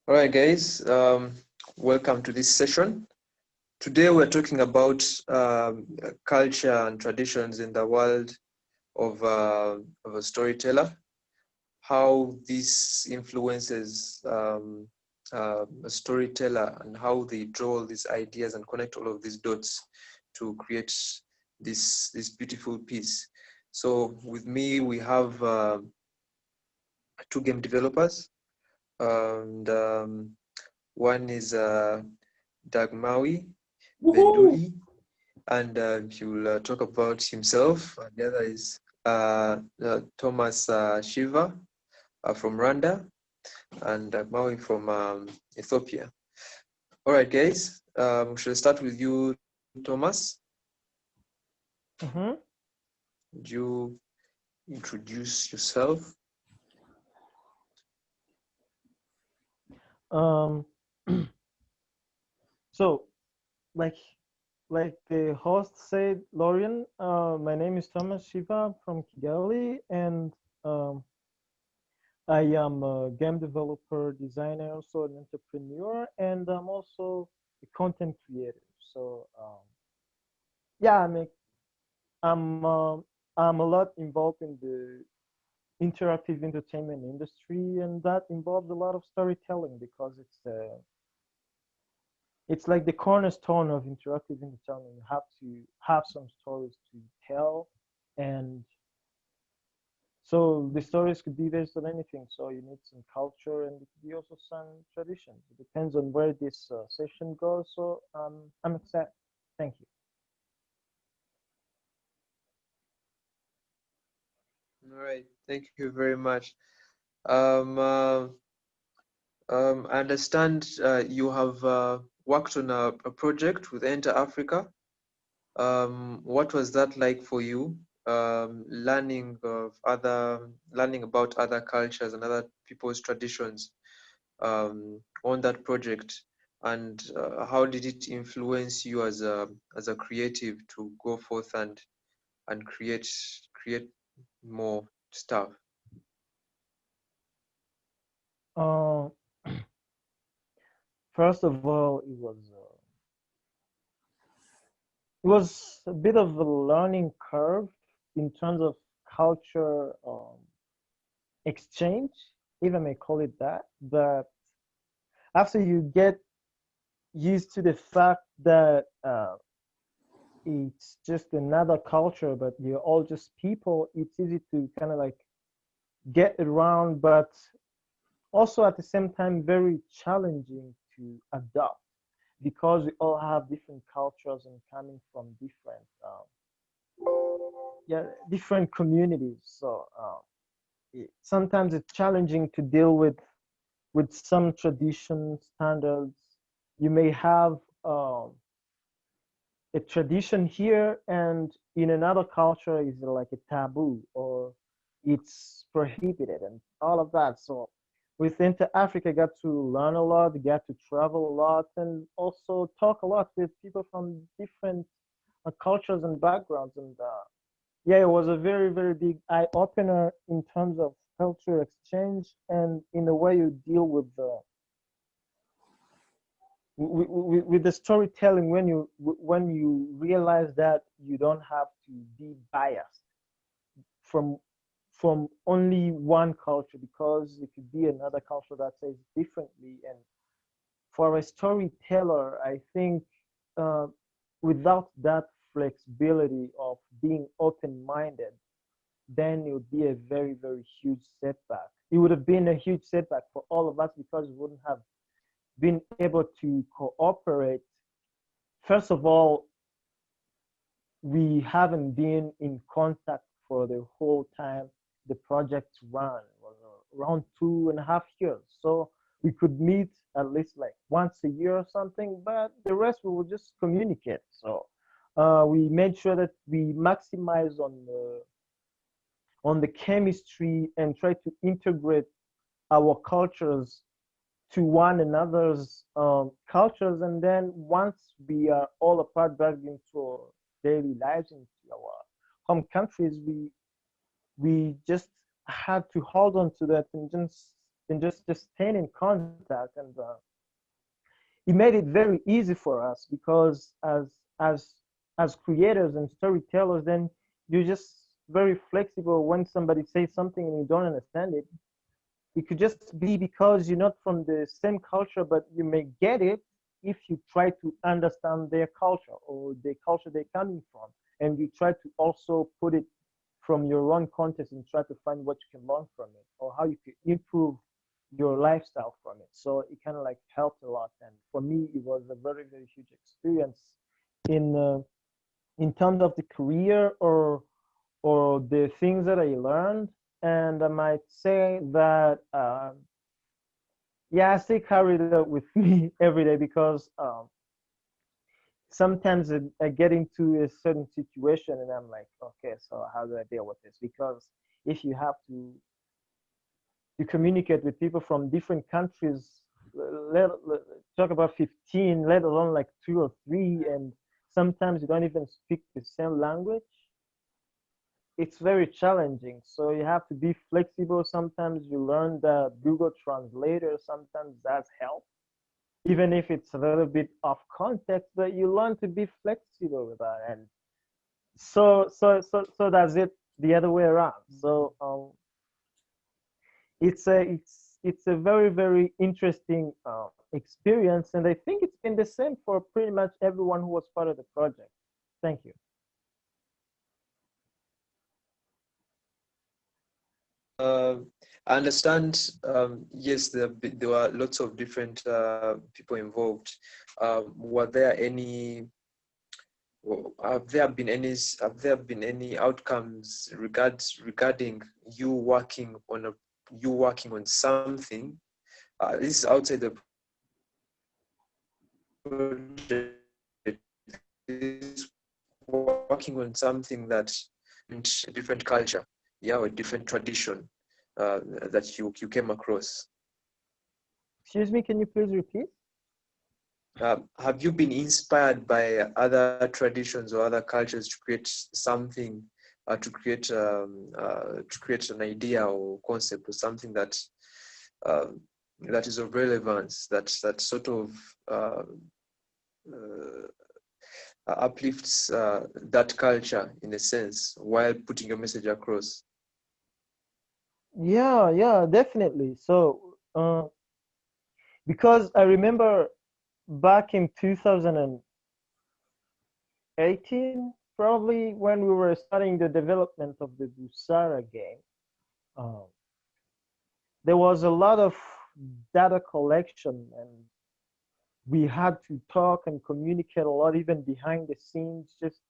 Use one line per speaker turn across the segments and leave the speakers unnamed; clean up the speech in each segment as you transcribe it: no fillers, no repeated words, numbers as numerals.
All right, guys, welcome to this session. Today we're talking about culture and traditions in the world of a storyteller, how this influences a storyteller and how they draw all these ideas and connect all of these dots to create this beautiful piece. So with me, we have two game developers, and one is Dagmawi
Woohoo!
Benduli, and he will talk about himself. And the other is Thomas Shiva from Rwanda, and Dagmawi from Ethiopia. All right, guys, should I start with you, Thomas?
Mm-hmm.
Would you introduce yourself?
Um, so, like, like the host said, Lorian, my name is Thomas Shiva from Kigali, and um, I am a game developer, designer, also an entrepreneur, and I'm also a content creator. So, yeah, I'm, um, I'm a lot involved in the interactive entertainment industry, and that involves a lot of storytelling because it's like the cornerstone of interactive entertainment. You have to have some stories to tell, and so the stories could be based on anything. So you need some culture, and it could be also some traditions. It depends on where this session goes. So I'm excited. Thank you.
All right, thank you very much. Um, uh, I understand you have worked on a project with Enter Africa. What was that like for you? Learning about other cultures and other people's traditions on that project, and how did it influence you as a creative to go forth and create more stuff?
Uh, First of all, it was a bit of a learning curve in terms of culture exchange, if I may call it that. But after you get used to the fact that it's just another culture, but you're all just people, it's easy to kind of like get around, but also at the same time, very challenging to adopt because we all have different cultures and coming from yeah, different communities. So sometimes it's challenging to deal with some tradition standards. You may have a tradition here, and in another culture is like a taboo or it's prohibited and all of that. So with Inter Africa, I got to learn a lot, got to travel a lot, and also talk a lot with people from different cultures and backgrounds. And yeah, it was a very, very big eye opener in terms of culture exchange and in the way you deal with the storytelling when you realize that you don't have to be biased from from only one culture because it could be another culture that says differently. And for a storyteller, I think uh, without that flexibility of being open-minded, then it would be a very, very huge setback. It would have been a huge setback for all of us because we wouldn't have been able to cooperate. First of all, we haven't been in contact for the whole time the project ran. It was around 2.5 years. So we could meet at least like once a year or something, but the rest we would just communicate. So we made sure that we maximize on the chemistry and try to integrate our cultures to one another's cultures. And then once we are all apart back into our daily lives, into our home countries, we just had to hold on to that and just and just staying in contact. And it made it very easy for us because as as creators and storytellers, then you're just very flexible. When somebody says something and you don't understand it, it could just be because you're not from the same culture, but you may get it if you try to understand their culture or the culture they're coming from, and you try to also put it from your own context and try to find what you can learn from it or how you can improve your lifestyle from it. So it kind of like helped a lot. And for me, it was a very, very huge experience in in terms of the career or the things that I learned. And I might say that yeah, I still carry that with me every day because sometimes I get into a certain situation and I'm like, okay, so how do I deal with this? Because if you have to communicate with people from different countries, talk about 15, let alone like two or three, and sometimes you don't even speak the same language, it's very challenging. So you have to be flexible. Sometimes you learn the Google Translator, sometimes that's help, even if it's a little bit off context, but you learn to be flexible with that. And so that's it the other way around. So it's a very, very interesting experience, and I think it's been the same for pretty much everyone who was part of the project. Thank you.
I understand. Yes, there were lots of different people involved. Were there any? Have there been any outcomes regarding you working on something? This is outside the project. This working on something that a different culture, yeah, or a different tradition that you came across.
Excuse me, can you please repeat?
Have you been inspired by other traditions or other cultures to create something, to create an idea or concept or something that that is of relevance, that sort of uplifts that culture in a sense while putting your message across?
Yeah, yeah, definitely. So because I remember back in 2018, probably when we were starting the development of the Busara game, um, there was a lot of data collection, and we had to talk and communicate a lot, even behind the scenes, just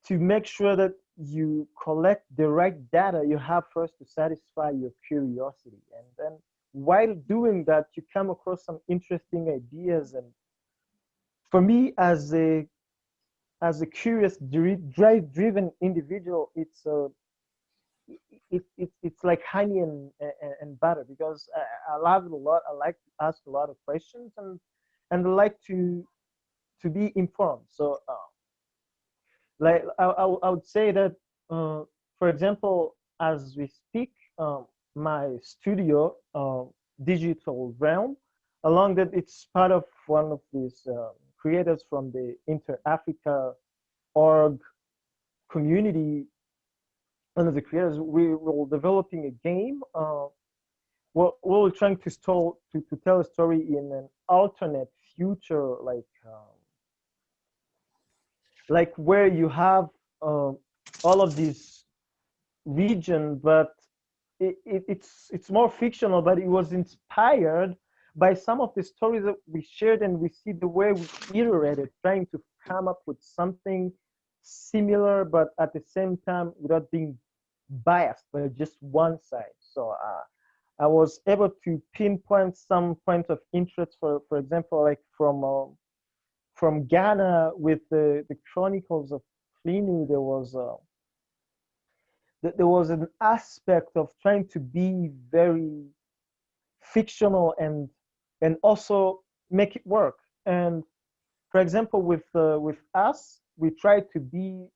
to make sure that you collect the right data you have first to satisfy your curiosity. And then while doing that, you come across some interesting ideas. And for me, as a curious, drive-driven individual, it's like honey and butter because I love it a lot. I like to ask a lot of questions, and I like to be informed. So like I would say that for example, as we speak, my studio, Digital Realm, along that it's part of one of these creators from the Inter Africa org community. One of the creators, we were developing a game. We're trying to tell a story in an alternate future, like where you have all of these region, but it's more fictional, but it was inspired by some of the stories that we shared, and we see the way we iterated, trying to come up with something similar, but at the same time without being biased by just one side. So I was able to pinpoint some points of interest, for example, like from Ghana with the Chronicles of Plinu, there was an aspect of trying to be very fictional and also make it work. And for example, with us, we try to be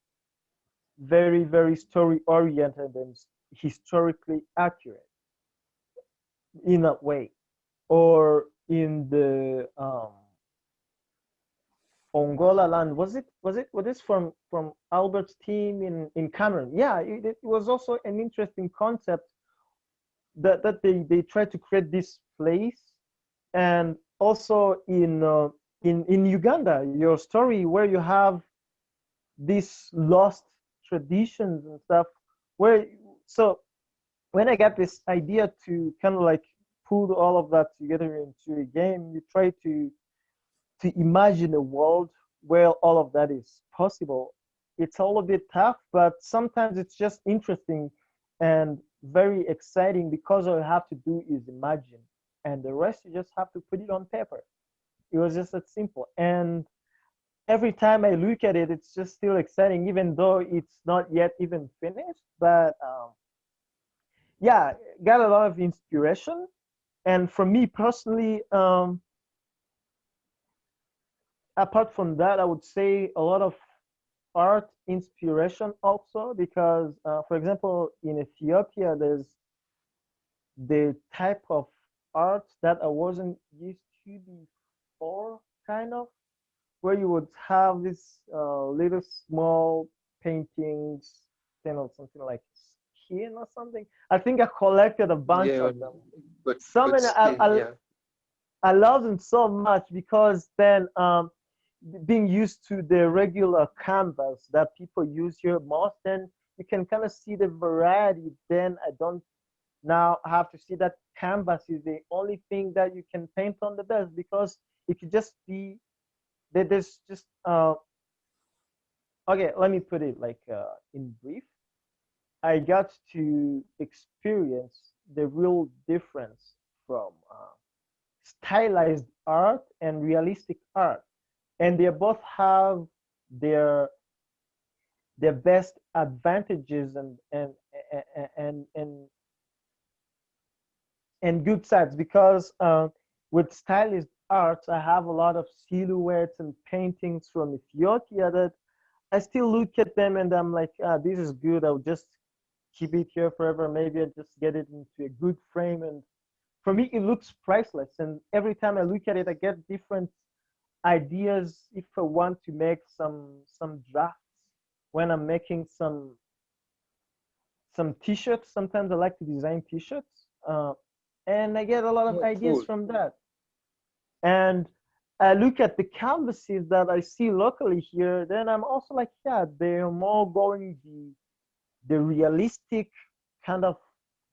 very, very story oriented and historically accurate. in a way, or in the Ongola land. Was this from Albert's team in Cameroon? Yeah, it was also an interesting concept that they tried to create this place. And also in Uganda, your story where you have these lost traditions and stuff, where so when I got this idea to kind of like put all of that together into a game, you try to imagine a world where all of that is possible. It's all a bit tough, but sometimes it's just interesting and very exciting, because all you have to do is imagine, and the rest you just have to put it on paper. It was just that simple. And every time I look at it, it's just still exciting, even though it's not yet even finished. But yeah, got a lot of inspiration. And for me personally, apart from that, I would say a lot of art inspiration also, because for example, in Ethiopia, there's the type of art that I wasn't used to before, kind of, where you would have this little small paintings, something like skin or something. I think I collected a bunch
Yeah,
of them.
but
And
skin, yeah.
I love them so much, because then being used to the regular canvas that people use here most, then you can kind of see the variety. Then I don't now have to see that canvas is the only thing that you can paint on the best, because it could just be that there's just okay, let me put it like in brief. I got to experience the real difference from stylized art and realistic art, and they both have their their best advantages and and and good sides, because with stylized arts, I have a lot of silhouettes and paintings from Ethiopia that I still look at them and I'm like, this is good. I'll just keep it here forever. Maybe I just get it into a good frame. And for me, it looks priceless. And every time I look at it, I get different ideas if I want to make some drafts when I'm making some t-shirts. Sometimes I like to design t-shirts, and I get a lot of
Oh,
ideas
cool.
from that. And I look at the canvases that I see locally here, then I'm also like, yeah, they're more going the realistic kind of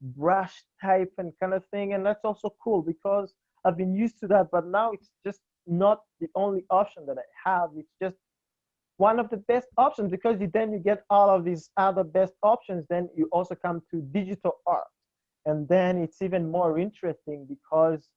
brush type and kind of thing. And that's also cool, because I've been used to that, but now it's just not the only option that I have. It's just one of the best options, because then you get all of these other best options. Then you also come to digital art, and then it's even more interesting, because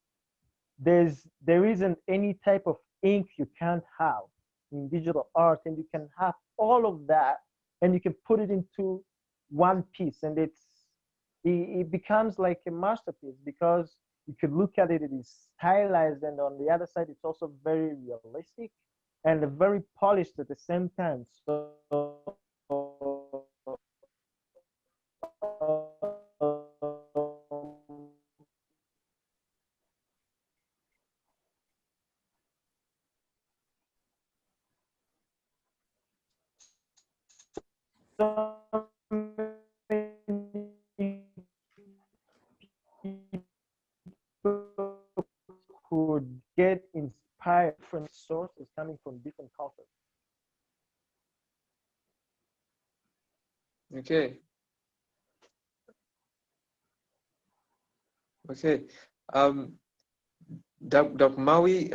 there isn't any type of ink you can't have in digital art, and you can have all of that, and you can put it into one piece, and it becomes like a masterpiece, because you could look at it, it is stylized, and on the other side it's also very realistic and very polished at the same time. So so many people could get inspired from sources coming from different cultures.
Okay. Okay. Um, Dr. Maui,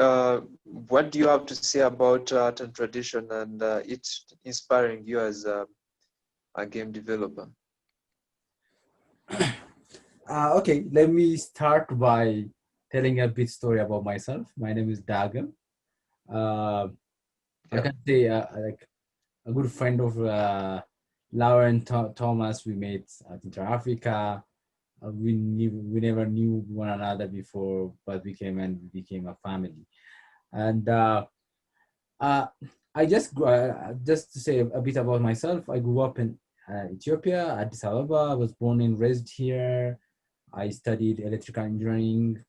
what do you have to say about art and tradition and it inspiring you as a game developer?
Okay, let me start by telling a bit story about myself. My name is Dagan. I
Yeah.
can say like a good friend of Lauren Thomas. We met at Inter Africa. We never knew one another before, but we became a family. And I just to say a bit about myself. I grew up in Ethiopia, Addis Ababa. I was born and raised here. I studied electrical engineering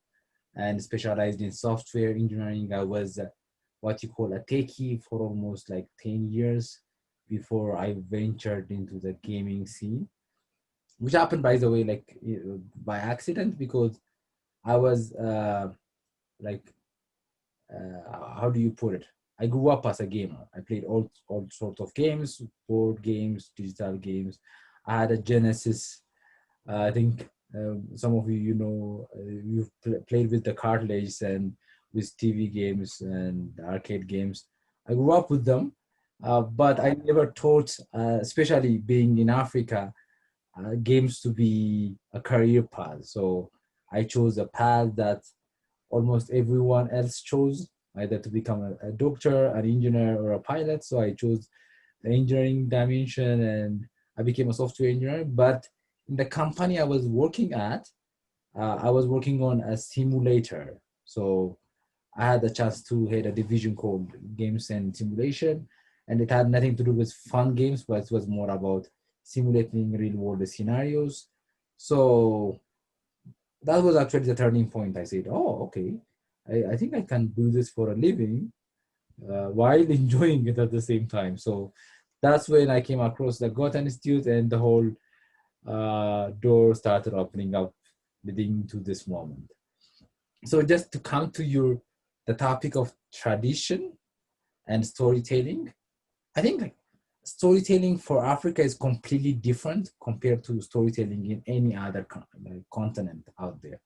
and specialized in software engineering. I was what you call a techie for almost like 10 years before I ventured into the gaming scene, which happened, by the way, like by accident, because I was like, how do you put it? I grew up as a gamer. I played all sorts of games, board games, digital games. I had a Genesis. I think some of you, you've played with the cartridge and with TV games and arcade games. I grew up with them, but I never thought, especially being in Africa, games to be a career path. So I chose a path that almost everyone else chose, either to become a doctor, an engineer, or a pilot. So I chose the engineering dimension and I became a software engineer. But in the company I was working at, I was working on a simulator. So I had the chance to head a division called Games and Simulation. And it had nothing to do with fun games, but it was more about simulating real world scenarios. So that was actually the turning point. I said, oh, okay, I think I can do this for a living while enjoying it at the same time. So that's when I came across the Goethe Institute and the whole door started opening up leading to this moment. So just to come to the topic of tradition and storytelling, I think like storytelling for Africa is completely different compared to storytelling in any other continent out there.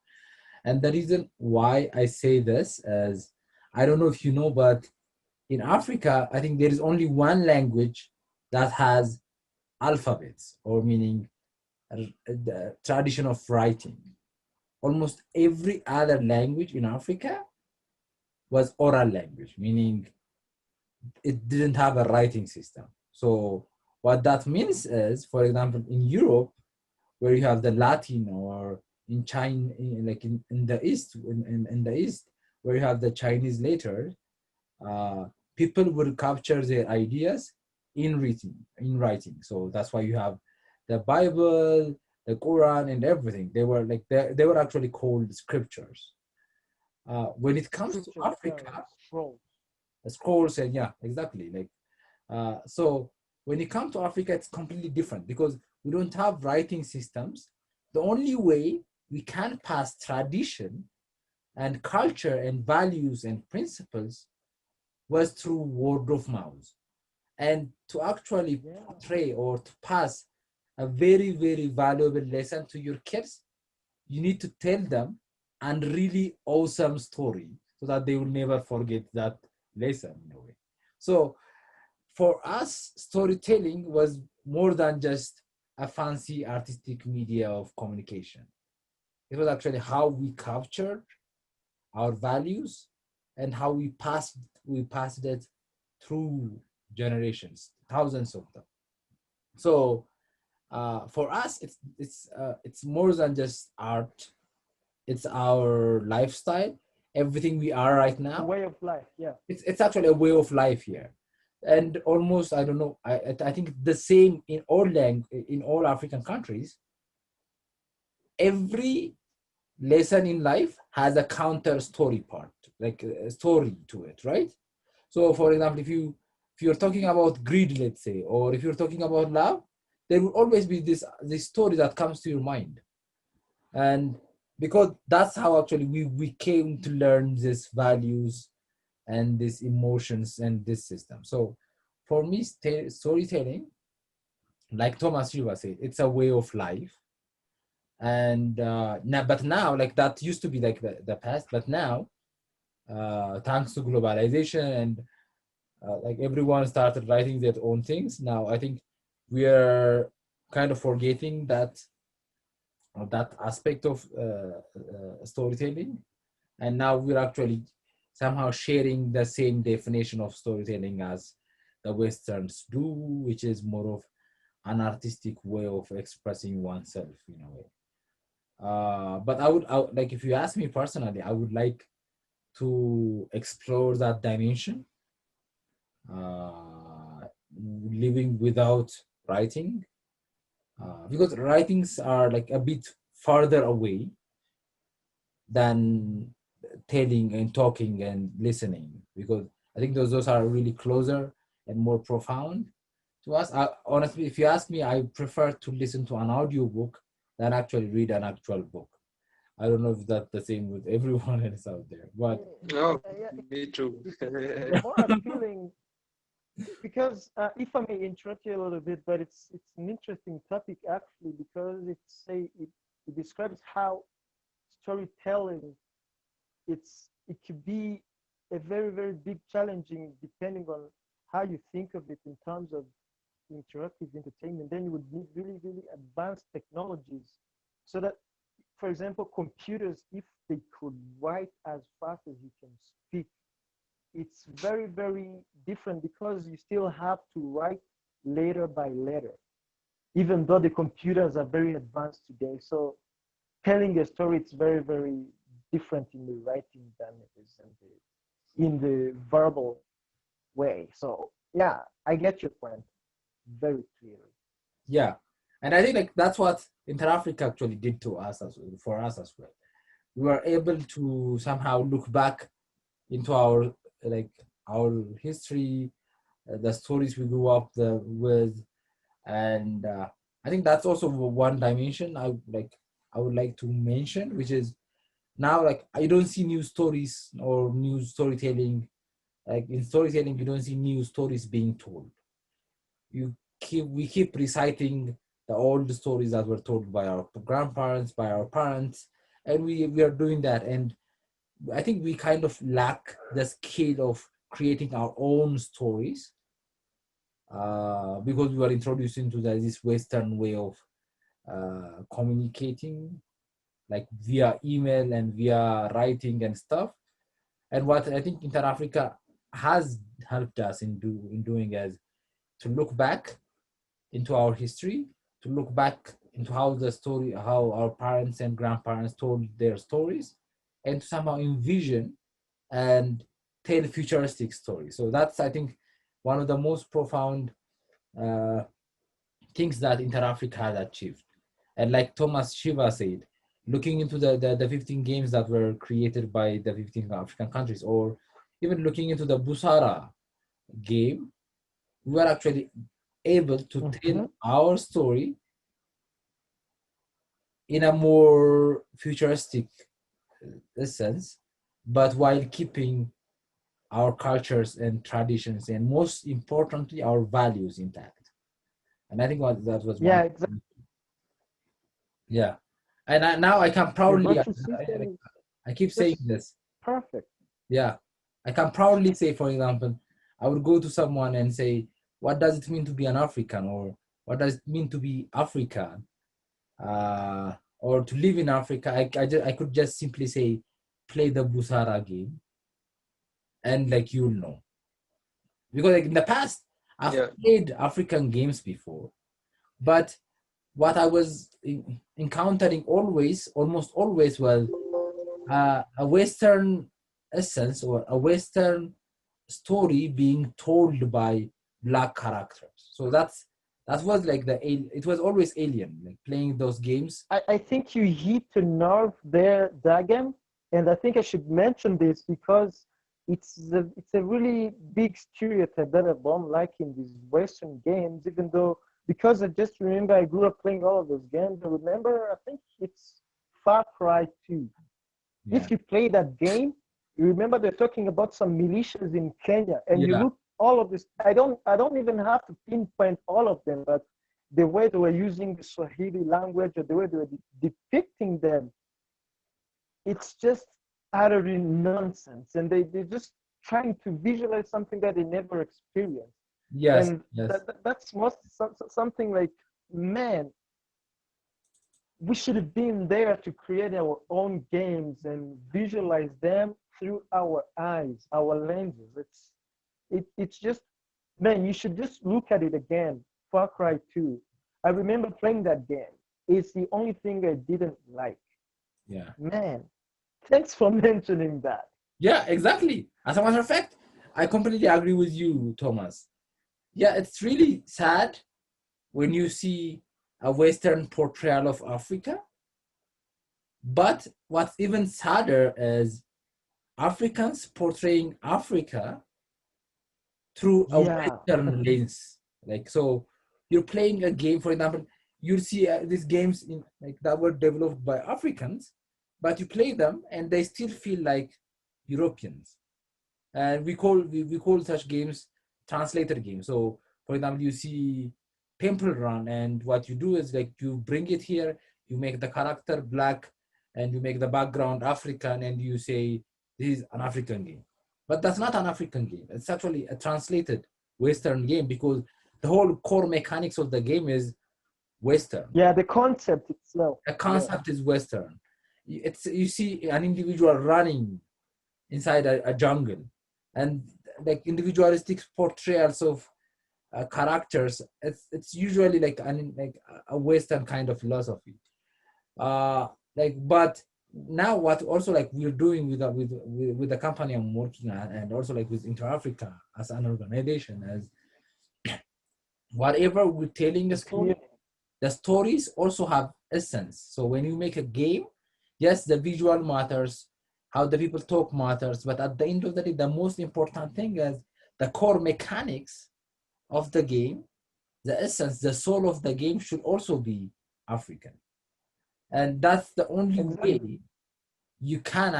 And the reason why I say this is, I don't know if you know, but in Africa, I think there is only one language that has alphabets, or meaning the tradition of writing. Almost every other language in Africa was oral language, meaning it didn't have a writing system. So what that means is, for example, in Europe, where you have the Latin, or in China, like in the East, in the East, where you have the Chinese letters, people would capture their ideas in writing. So that's why you have the Bible, the Quran, and everything. They were actually called scriptures. When it comes to Africa, scrolls, and yeah, exactly. Like so, when it comes to Africa, it's completely different because we don't have writing systems. The only way we can pass tradition and culture and values and principles was through word of mouth. And to actually portray or to pass a very, very valuable lesson to your kids, you need to tell them a really awesome story so that they will never forget that lesson in a way. So for us, storytelling was more than just a fancy artistic media of communication. It was actually how we captured our values and how we passed it through generations, thousands of them. So for us, it's more than just art. It's our lifestyle. Everything we are right now.
A way of life, yeah.
It's actually a way of life here, and almost I don't know. I think the same in all African countries. Every lesson in life has a counter story part, like a story to it, right? So, for example, if you're talking about greed, let's say, or if you're talking about love, there will always be this story that comes to your mind, and because that's how actually we came to learn these values and these emotions and this system. So, for me, storytelling, like Thomas Silva said, it's a way of life. And now, like that used to be like the past, but now, thanks to globalization and like everyone started writing their own things. Now I think we are kind of forgetting that aspect of storytelling, and now we're actually somehow sharing the same definition of storytelling as the Westerns do, which is more of an artistic way of expressing oneself in a way. But I would like, if you ask me personally, I would like to explore that dimension, living without writing, because writings are like a bit farther away than telling and talking and listening, because I think those are really closer and more profound to us. Honestly, if you ask me, I prefer to listen to an audiobook than actually read an actual book. I don't know if that's the same with everyone else out there, but
Oh,
Yeah,
me too.
it's more appealing because if I may interrupt you a little bit, but it's an interesting topic actually because it describes how storytelling it could be a very very big challenging depending on how you think of it in terms of interactive entertainment. Then you would need really really advanced technologies so that, for example, computers, if they could write as fast as you can speak, it's very very different because you still have to write letter by letter, even though the computers are very advanced today. So telling a story, it's very very different in the writing than it is in the verbal way. So yeah, I get your point very clearly.
yeah, and I think like that's what Interafrica actually did to us for us as well. We were able to somehow look back into like our history, the stories we grew up with, and I think that's also one dimension I would like to mention, which is now like I don't see new stories or new storytelling. Like in storytelling, you don't see new stories being told. We keep reciting the old stories that were told by our grandparents, by our parents, and we are doing that. And I think we kind of lack the skill of creating our own stories because we were introduced into this Western way of communicating, like via email and via writing and stuff. And what I think Interafrica has helped us in doing is to look back into our history, to look back into how our parents and grandparents told their stories, and to somehow envision and tell futuristic stories. So that's, I think, one of the most profound uh, things that Interafrica has achieved. And like Thomas Shiva said, looking into the 15 games that were created by the 15 African countries, or even looking into the Busara game, we were actually able to tell our story in a more futuristic sense, but while keeping our cultures and traditions, and most importantly, our values intact. And I think that was
Yeah,
one.
exactly.
Yeah, and now I can
The
proudly.
virtual system is
I keep saying
just
this.
perfect.
Yeah, I can proudly say, for example, I would go to someone and say, "What does it mean to be an African?" or "What does it mean to be African?" Or to live in Africa. I could just simply say, "Play the Busara game," and like you'll know. Because like in the past, I've
Yeah.
played African games before, but what I was encountering almost always, was a Western essence or a Western story being told by Black characters. So that was like it was always alien, like playing those games.
I think you hit a nerve there, Dagem, and I think I should mention this because it's a really big stereotype that I don't like in these Western games, even though because I just remember I grew up playing all of those games. I remember I think it's Far Cry 2.
Yeah,
If you play that game, you remember they're talking about some militias in Kenya, and you
yeah,
look all of this. I don't even have to pinpoint all of them, but the way they were using the Swahili language or the way they were depicting them, it's just utterly nonsense. And they're just trying to visualize something that they never experienced.
yes,
And
yes,
that's something like, man, we should have been there to create our own games and visualize them through our eyes, our lenses. It's just, man, you should just look at it again. Far Cry 2. I remember playing that game. It's the only thing I didn't like.
yeah,
Man, thanks for mentioning that.
yeah, exactly. As a matter of fact, I completely agree with you, Thomas. Yeah, it's really sad when you see a Western portrayal of Africa But what's even sadder is Africans portraying Africa through a
Yeah.
Western lens. Like, so you're playing a game, for example, you see these games in like that were developed by Africans, but you play them and they still feel like Europeans. And we call such games translator games. So, for example, you see Temple Run, and what you do is like you bring it here, you make the character black, and you make the background African, and you say this is an African game. But that's not an African game. It's actually a translated Western game because the whole core mechanics of the game is Western.
Yeah, the concept itself.
The concept is Western. It's you see an individual running inside a jungle, and like individualistic portrayals of characters. It's usually like a Western kind of philosophy. But now what also like we're doing with the company I'm working at, and also like with Inter-Africa as an organization, as whatever we're telling a story, the stories also have essence. So when you make a game, yes, the visual matters, how the people talk matters, but at the end of the day, the most important thing is the core mechanics of the game, the essence, the soul of the game should also be African. And that's the only way you can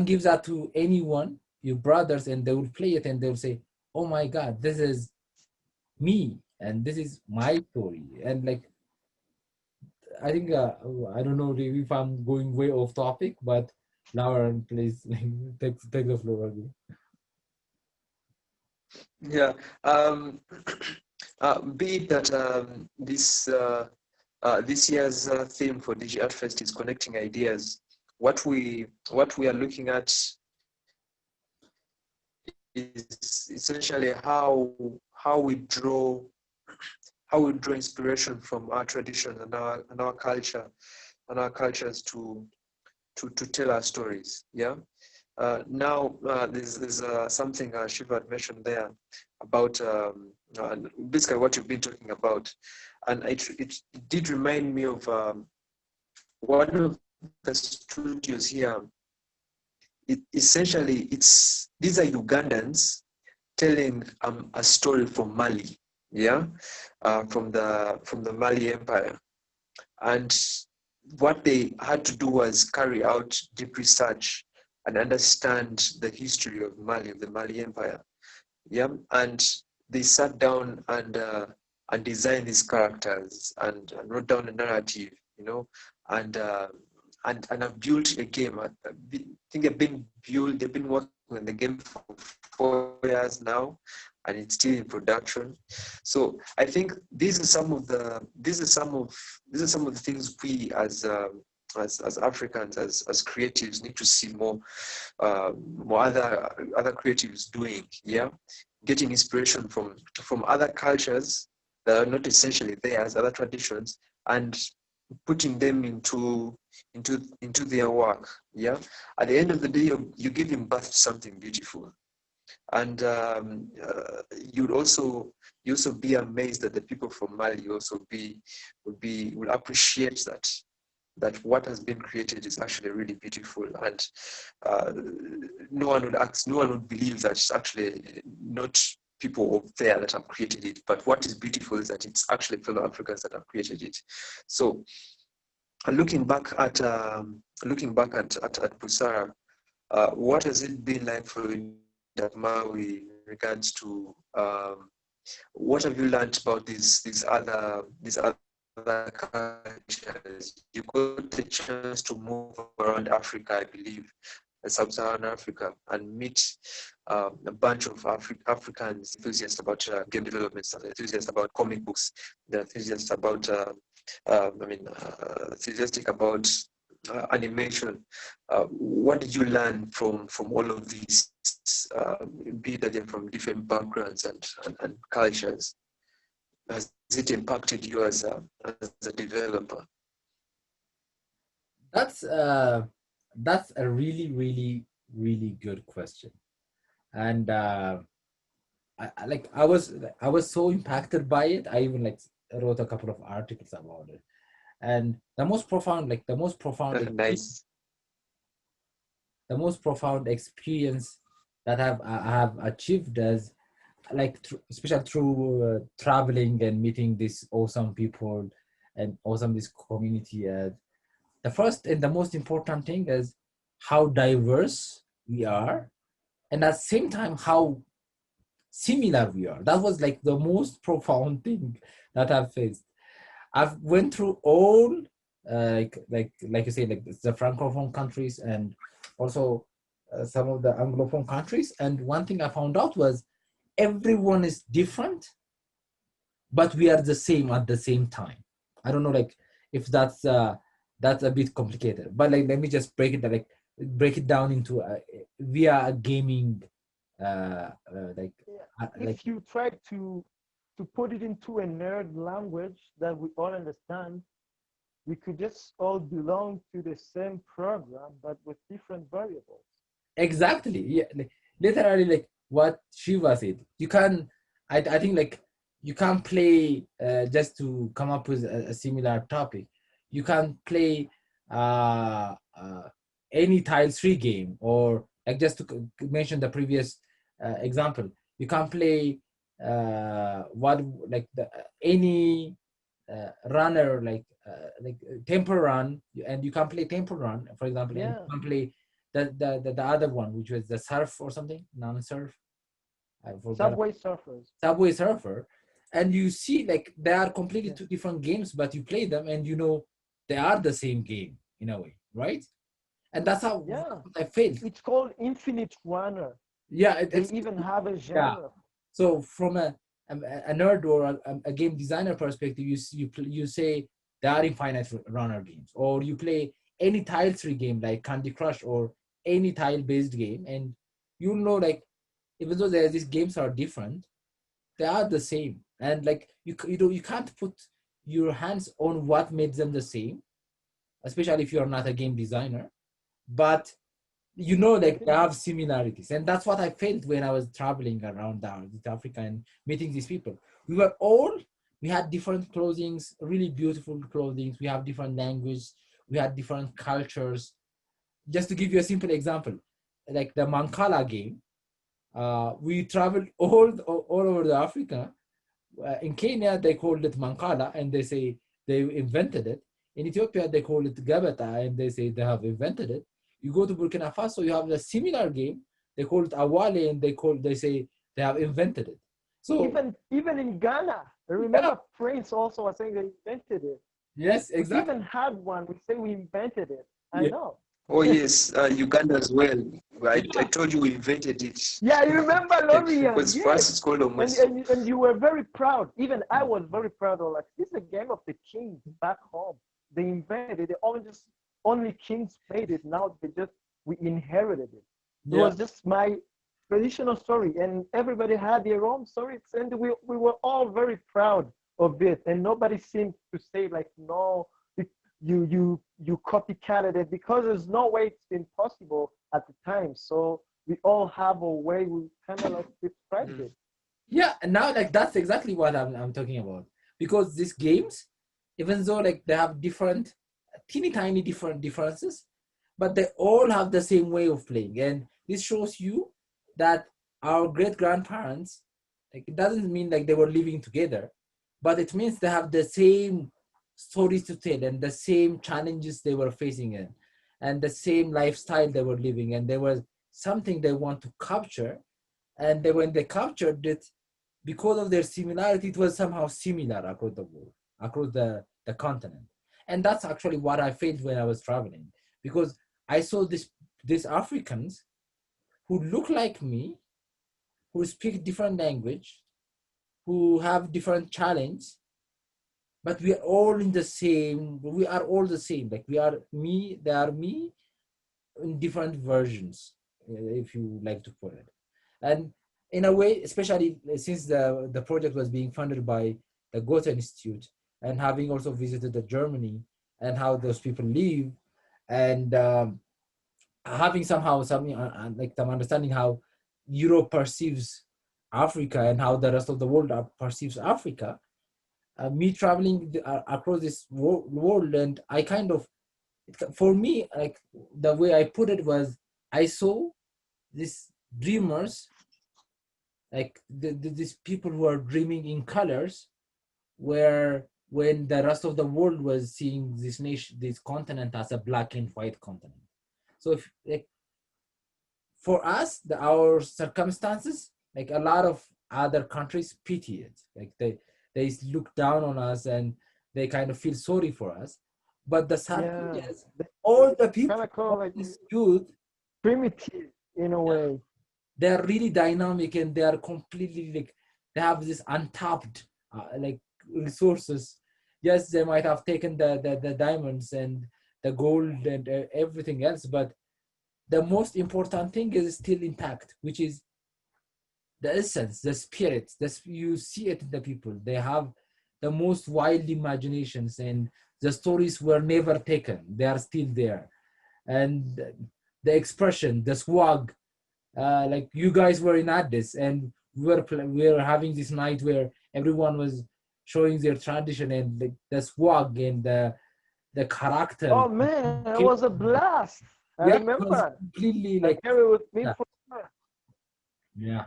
give that to anyone, your brothers, and they will play it and they'll say, oh my God, this is me and this is my story. And like, I think, I don't know if I'm going way off topic, but Lauren, please take the floor.
Yeah. Be it that this year's theme for DigiArt Fest is connecting ideas. What we are looking at is essentially how we draw inspiration from our tradition and our culture and our cultures to tell our stories. Yeah. Now there's something Shiva mentioned there about basically what you've been talking about, and it did remind me of one of the studios here. Essentially, these are Ugandans telling a story from Mali, yeah, from the Mali Empire, and what they had to do was carry out deep research and understand the history of Mali, of the Mali Empire, yeah, and they sat down and designed these characters and wrote down a narrative, you know, and have built a game. I think they've been working on the game for 4 years now, and it's still in production. So I think these are some of the things we as Africans, as creatives, need to see more other creatives doing. Yeah, getting inspiration from other cultures that are not essentially theirs, other traditions, and putting them into their work. Yeah, at the end of the day, you're giving birth to something beautiful, and you also be amazed that the people from Mali also will appreciate that what has been created is actually really beautiful, and no one would believe that it's actually not people over there that have created it, but what is beautiful is that it's actually fellow Africans that have created it. So looking back at Busara, what has it been like for you at Maui in regards to what have you learned about these other cultures? You got the chance to move around Africa, I believe, Sub-Saharan Africa, and meet a bunch of Africans enthusiasts about game development, enthusiasts about comic books, they're enthusiasts about enthusiastic about animation. What did you learn from all of these, be that they're from different backgrounds and cultures? Has it impacted you as a developer?
That's a really, really, really good question. And I was so impacted by it. I even wrote a couple of articles about it. And the most profound,
Nice.
the most profound experience that I have achieved as especially through traveling and meeting these awesome people and awesome this community. The first and the most important thing is how diverse we are, and at the same time how similar we are. That was like the most profound thing that I've faced. I've went through all like you say, like the francophone countries and also some of the anglophone countries. And one thing I found out was everyone is different, but we are the same at the same time. I don't know, like if that's a bit complicated, but like let me just break it down into via gaming.
If you try to put it into a nerd language that we all understand, we could just all belong to the same program, but with different variables.
Exactly, yeah, literally like what Shiva said. You can, I think like you can't play just to come up with a similar topic. You can play any tile 3 game, or like just to mention the previous example, you can play what like any runner like tempo run, and you can play tempo run, for example, and you can play the other one, which was the surf or something, non-surf. I forgot. Subway Surfer, and you see like they are completely two different games, but you play them and you know they are the same game in a way, right? And that's how I felt.
It's called Infinite Runner.
Yeah,
they even have a genre.
Yeah. So from a nerd or a game designer perspective, you say they are infinite runner games, or you play any tile 3 game like Candy Crush or any tile based game, and you know like even though these games are different, they are the same. And like you can't put your hands on what made them the same, especially if you're not a game designer, but you know like they have similarities. And that's what I felt when I was traveling around Africa and meeting these people. We had different clothings, really beautiful clothings. We have different language, we had different cultures. Just to give you a simple example, like the Mancala game, we traveled all over the Africa. In Kenya, they called it Mancala, and they say they invented it. In Ethiopia, they call it Gabata, and they say they have invented it. You go to Burkina Faso, you have a similar game. They call it Awale, and they say they have invented it. So
even in Ghana, I remember Prince also was saying they invented it.
Yes, exactly.
We even had one. We say we invented it. I know.
Oh yes, Uganda as well. I told you we invented it.
Yeah, you remember Lorient?
Because for us it's called almost.
And you were very proud. Even I was very proud of, like, this is a game of the kings back home. They invented it. Only kings made it. Now we inherited it. It was just my traditional story, and everybody had their own stories, and we were all very proud of it. And nobody seemed to say like, no, you copycatted it, because there's no way it's impossible at the time. So we all have a way we kind of like described it.
Yeah, and now like that's exactly what I'm talking about, because these games, even though like they have different teeny tiny differences, but they all have the same way of playing. And this shows you that our great grandparents, like, it doesn't mean like they were living together, but it means they have the same stories to tell and the same challenges they were facing in, and the same lifestyle they were living, and there was something they want to capture. And when they captured it, because of their similarity, it was somehow similar across the world, across the continent. And that's actually what I felt when I was traveling, because I saw these Africans who look like me, who speak different language, who have different challenge, but we are all in the same. We are all the same. Like we are me, they are me, in different versions, if you like to put it. And in a way, especially since the project was being funded by the Goethe Institute, and having also visited the Germany and how those people live, and having somehow something like some understanding how Europe perceives Africa and how the rest of the world perceives Africa, me traveling across this world, and I kind of, for me, like the way I put it was, I saw these dreamers, like these people who are dreaming in colors, where when the rest of the world was seeing this nation, this continent as a black and white continent. So if like for us, our circumstances, like a lot of other countries pity it, like they look down on us and they kind of feel sorry for us. But the sad thing
Yeah,
is, all the people,
kind of call
all
like
this youth,
primitive in a way.
they're really dynamic, and they are completely like, they have this untapped like resources. Yes, they might have taken the diamonds and the gold and everything else, but the most important thing is still intact, which is the essence, the spirit. You see it in the people. They have the most wild imaginations, and the stories were never taken. They are still there, and the expression, the swag. Like you guys were in Addis, and we were having this night where everyone was showing their tradition and the swag and the character.
Oh man, it was a blast. I
Yeah, it was
remember.
completely
I
like,
carry it with me
yeah,
for sure.
yeah.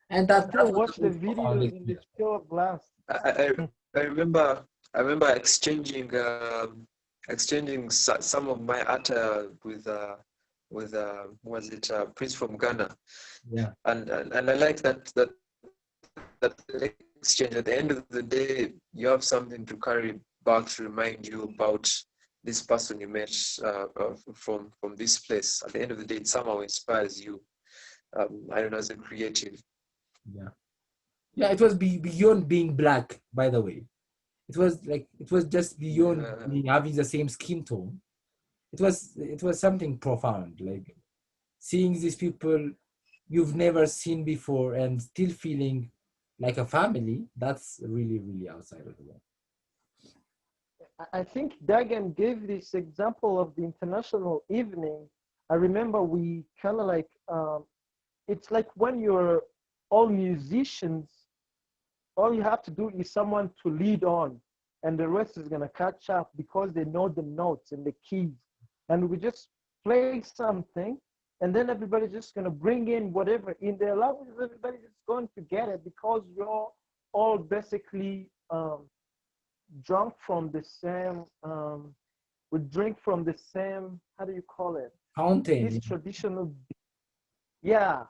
And
I
that
still
was
watch
the
the
most profound
videos and
experience.
it's still a blast.
I, I remember exchanging some of my attire with was it Prince from Ghana,
Yeah,
and I like that exchange. At the end of the day, you have something to carry back to remind you about this person you met from this place. At the end of the day, it somehow inspires you. I don't know, as a creative.
yeah, yeah. It was beyond being black, by the way. It was just beyond
Yeah.
having the same skin tone. It was something profound, like seeing these people you've never seen before and still feeling like a family. That's really, really outside of the world.
I think Dagan gave this example of the international evening. I remember we kind of like, it's like when you're all musicians, all you have to do is someone to lead on, and the rest is going to catch up because they know the notes and the keys. And we just play something, and then everybody's just going to bring in whatever in their language. Everybody's just going to get it because you're all basically drunk from the same, we drink from the same, how do you call it? This
Fountain.
traditional, yeah,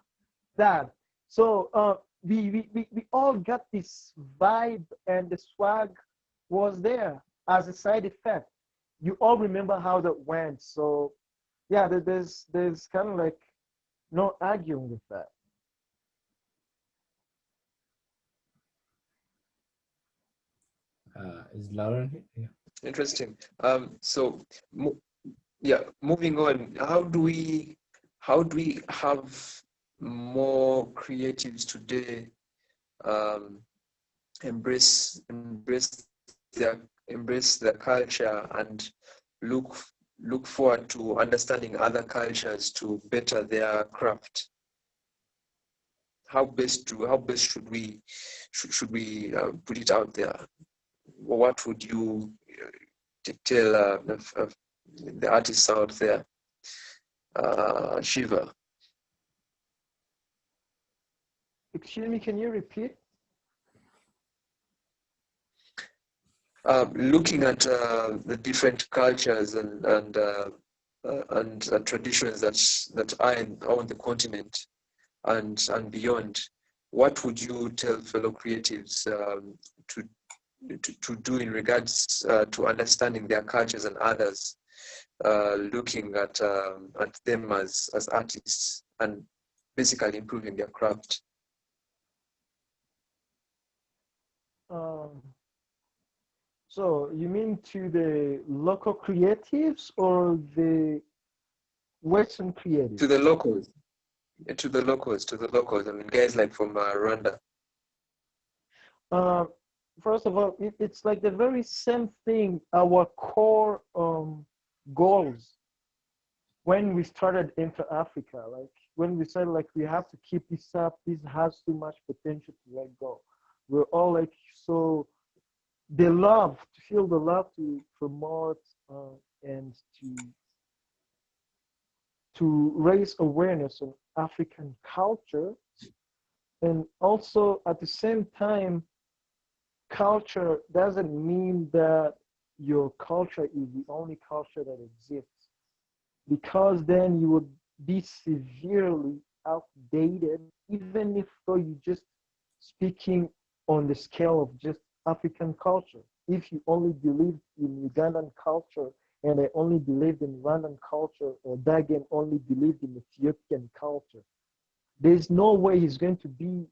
that. So we all got this vibe, and the swag was there as a side effect. You all remember how that went. So yeah, there's kind of like no arguing with that.
Is Lauren here? Yeah.
Interesting. So yeah, moving on. How do we have more creatives today embrace their culture and look forward to understanding other cultures to better their craft? How best should we put it out there? What would you tell the artists out there, Shiva?
Excuse me, can you repeat?
Looking at the different cultures and traditions that are on the continent and beyond, what would you tell fellow creatives to do in regards to understanding their cultures and others, looking at them as artists and basically improving their craft?
Um, so you mean to the local creatives or the Western creatives?
To the locals, I mean, guys like from Rwanda.
First of all, it's like the very same thing. Our core goals when we started Inter Africa, like when we said like we have to keep this up, this has too much potential to let go. We're all like so the love, to feel the love to promote and to raise awareness of African culture, and also at the same time, culture doesn't mean that your culture is the only culture that exists, because then you would be severely outdated, even if though you just speaking on the scale of just African culture. If you only believed in Ugandan culture and I only believed in Rwandan culture, or Dagen only believed in Ethiopian culture, there's no way he's going to be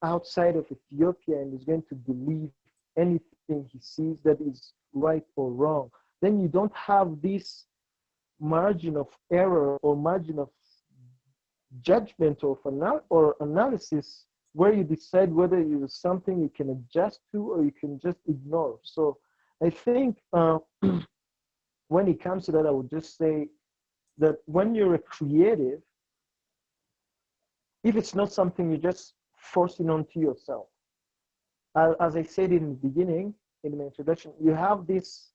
outside of Ethiopia and is going to believe anything he sees that is right or wrong. Then you don't have this margin of error or margin of judgment or analysis where you decide whether it is something you can adjust to or you can just ignore. So I think when it comes to that, I would just say that when you're a creative, if it's not something you're just forcing onto yourself, as I said in the beginning, in my introduction, you have this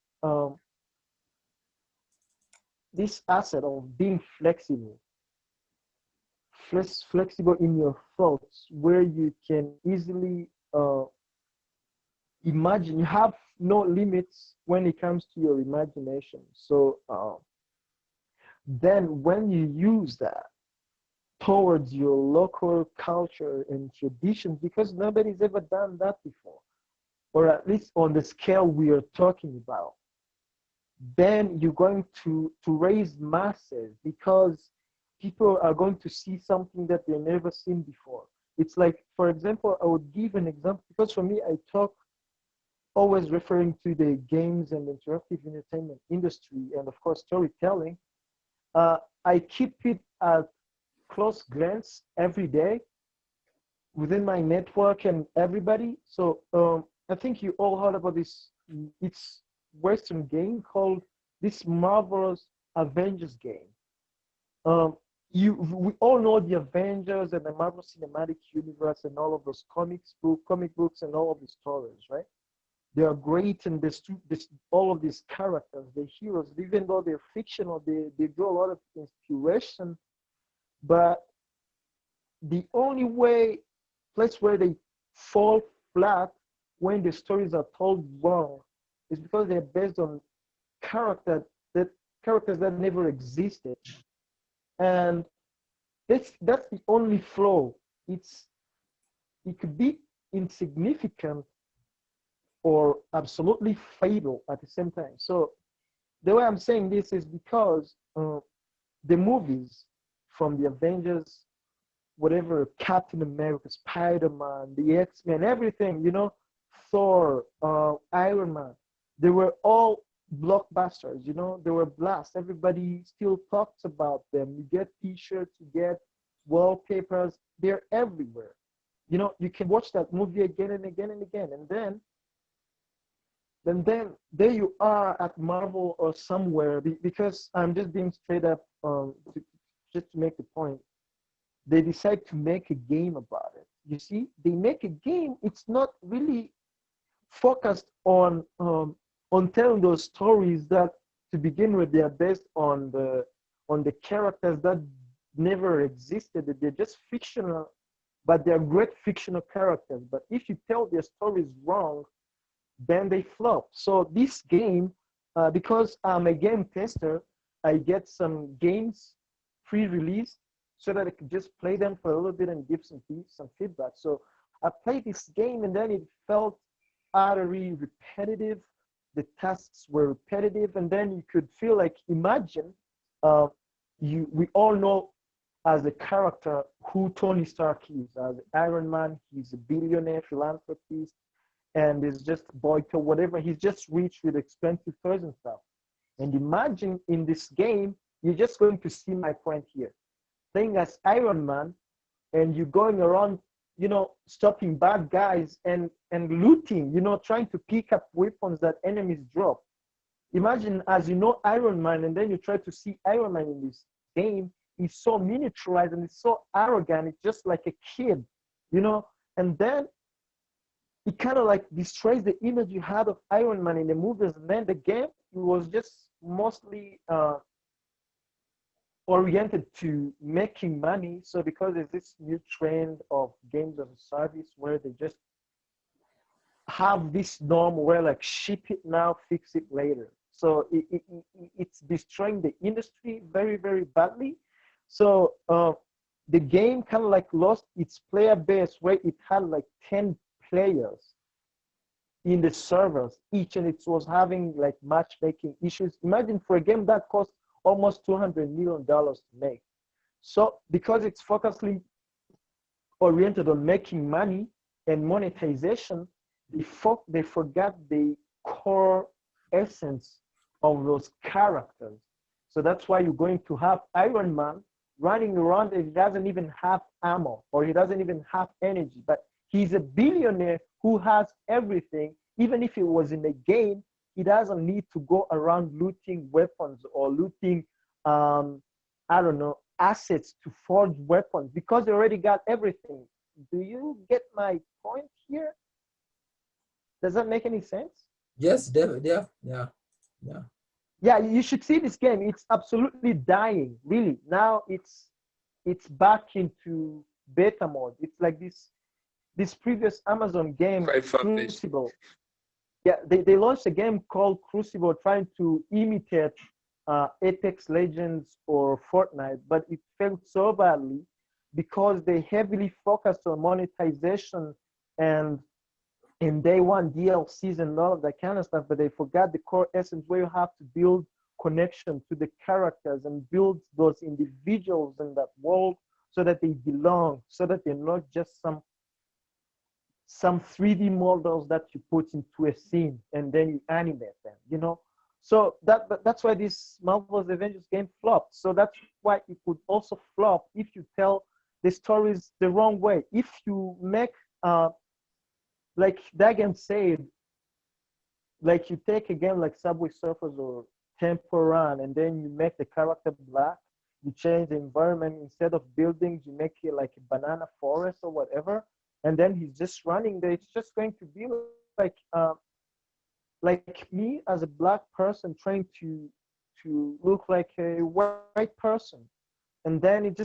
asset of being flexible, flexible in your thoughts, where you can easily imagine. You have no limits when it comes to your imagination. So then when you use that towards your local culture and traditions, because nobody's ever done that before, or at least on the scale we are talking about, then you're going to raise masses, because people are going to see something that they've never seen before. It's like, for example, I would give an example, because for me, I talk always referring to the games and interactive entertainment industry, and of course, storytelling. I keep it at close glance every day within my network and everybody. So I think you all heard about this. It's Western game called this Marvel's Avengers game. We all know the Avengers and the Marvel Cinematic Universe and all of those comic books and all of the stories, right? They are great, and all of these characters, the heroes, even though they're fictional, they draw a lot of inspiration. But the only place where they fall flat when the stories are told wrong is because they're based on characters that never existed, and that's the only flaw. It could be insignificant or absolutely fatal at the same time. So the way I'm saying this is because the movies from the Avengers, whatever, Captain America, Spider-Man, the X-Men, everything, Thor, Iron Man, they were all blockbusters, they were blasts. Everybody still talks about them. You get t-shirts, you get wallpapers, they're everywhere. You can watch that movie again and again and again. And then there you are at Marvel or somewhere, because I'm just being straight up, just to make the point. They decide to make a game about it. You see, they make a game. It's not really focused on telling those stories that, to begin with, they are based on the characters that never existed. They're just fictional, but they're great fictional characters. But if you tell their stories wrong, then they flop. So this game, because I'm a game tester, I get some games pre-release so that I could just play them for a little bit and give some feedback. So I played this game, and then it felt utterly repetitive. The tasks were repetitive, and then you could feel like, imagine, we all know as a character who Tony Stark is. As Iron Man, he's a billionaire philanthropist, and is just Boyko, whatever. He's just rich with expensive toys and stuff. And imagine in this game, you're just going to see my point here. Playing as Iron Man, and you're going around, stopping bad guys and looting, trying to pick up weapons that enemies drop. Imagine, as Iron Man, and then you try to see Iron Man in this game. He's so miniaturized and he's so arrogant. It's just like a kid, and then it kind of like destroys the image you had of Iron Man in the movies. And then the game, it was just mostly oriented to making money. So because there's this new trend of games as a service where they just have this norm where like ship it now, fix it later. So it's destroying the industry very, very badly. So the game kind of like lost its player base where it had like 10 players in the servers each, and it was having like matchmaking issues. Imagine for a game that cost almost $200 million to make. So because it's focusly oriented on making money and monetization, they forgot the core essence of those characters. So that's why you're going to have Iron Man running around and he doesn't even have ammo or he doesn't even have energy, but he's a billionaire who has everything. Even if it was in a game, he doesn't need to go around looting weapons or looting, I don't know, assets to forge weapons because they already got everything. Do you get my point here? Does that make any sense?
Yes, yeah.
Yeah, you should see this game. It's absolutely dying, really. Now it's back into beta mode. It's like this previous Amazon game, Crucible. Yeah, they launched a game called Crucible trying to imitate Apex Legends or Fortnite, but it failed so badly because they heavily focused on monetization and in day one DLCs and all of that kind of stuff, but they forgot the core essence where you have to build connection to the characters and build those individuals in that world so that they belong, so that they're not just some 3D models that you put into a scene and then you animate them, you know? So that's why this Marvel's Avengers game flopped. So that's why it could also flop if you tell the stories the wrong way. If you make, like Dagan said, like you take a game like Subway Surfers or Temple Run and then you make the character black, you change the environment, instead of buildings, you make it like a banana forest or whatever, and then he's just running there. It's just going to be like me as a black person trying to look like a white person, and then it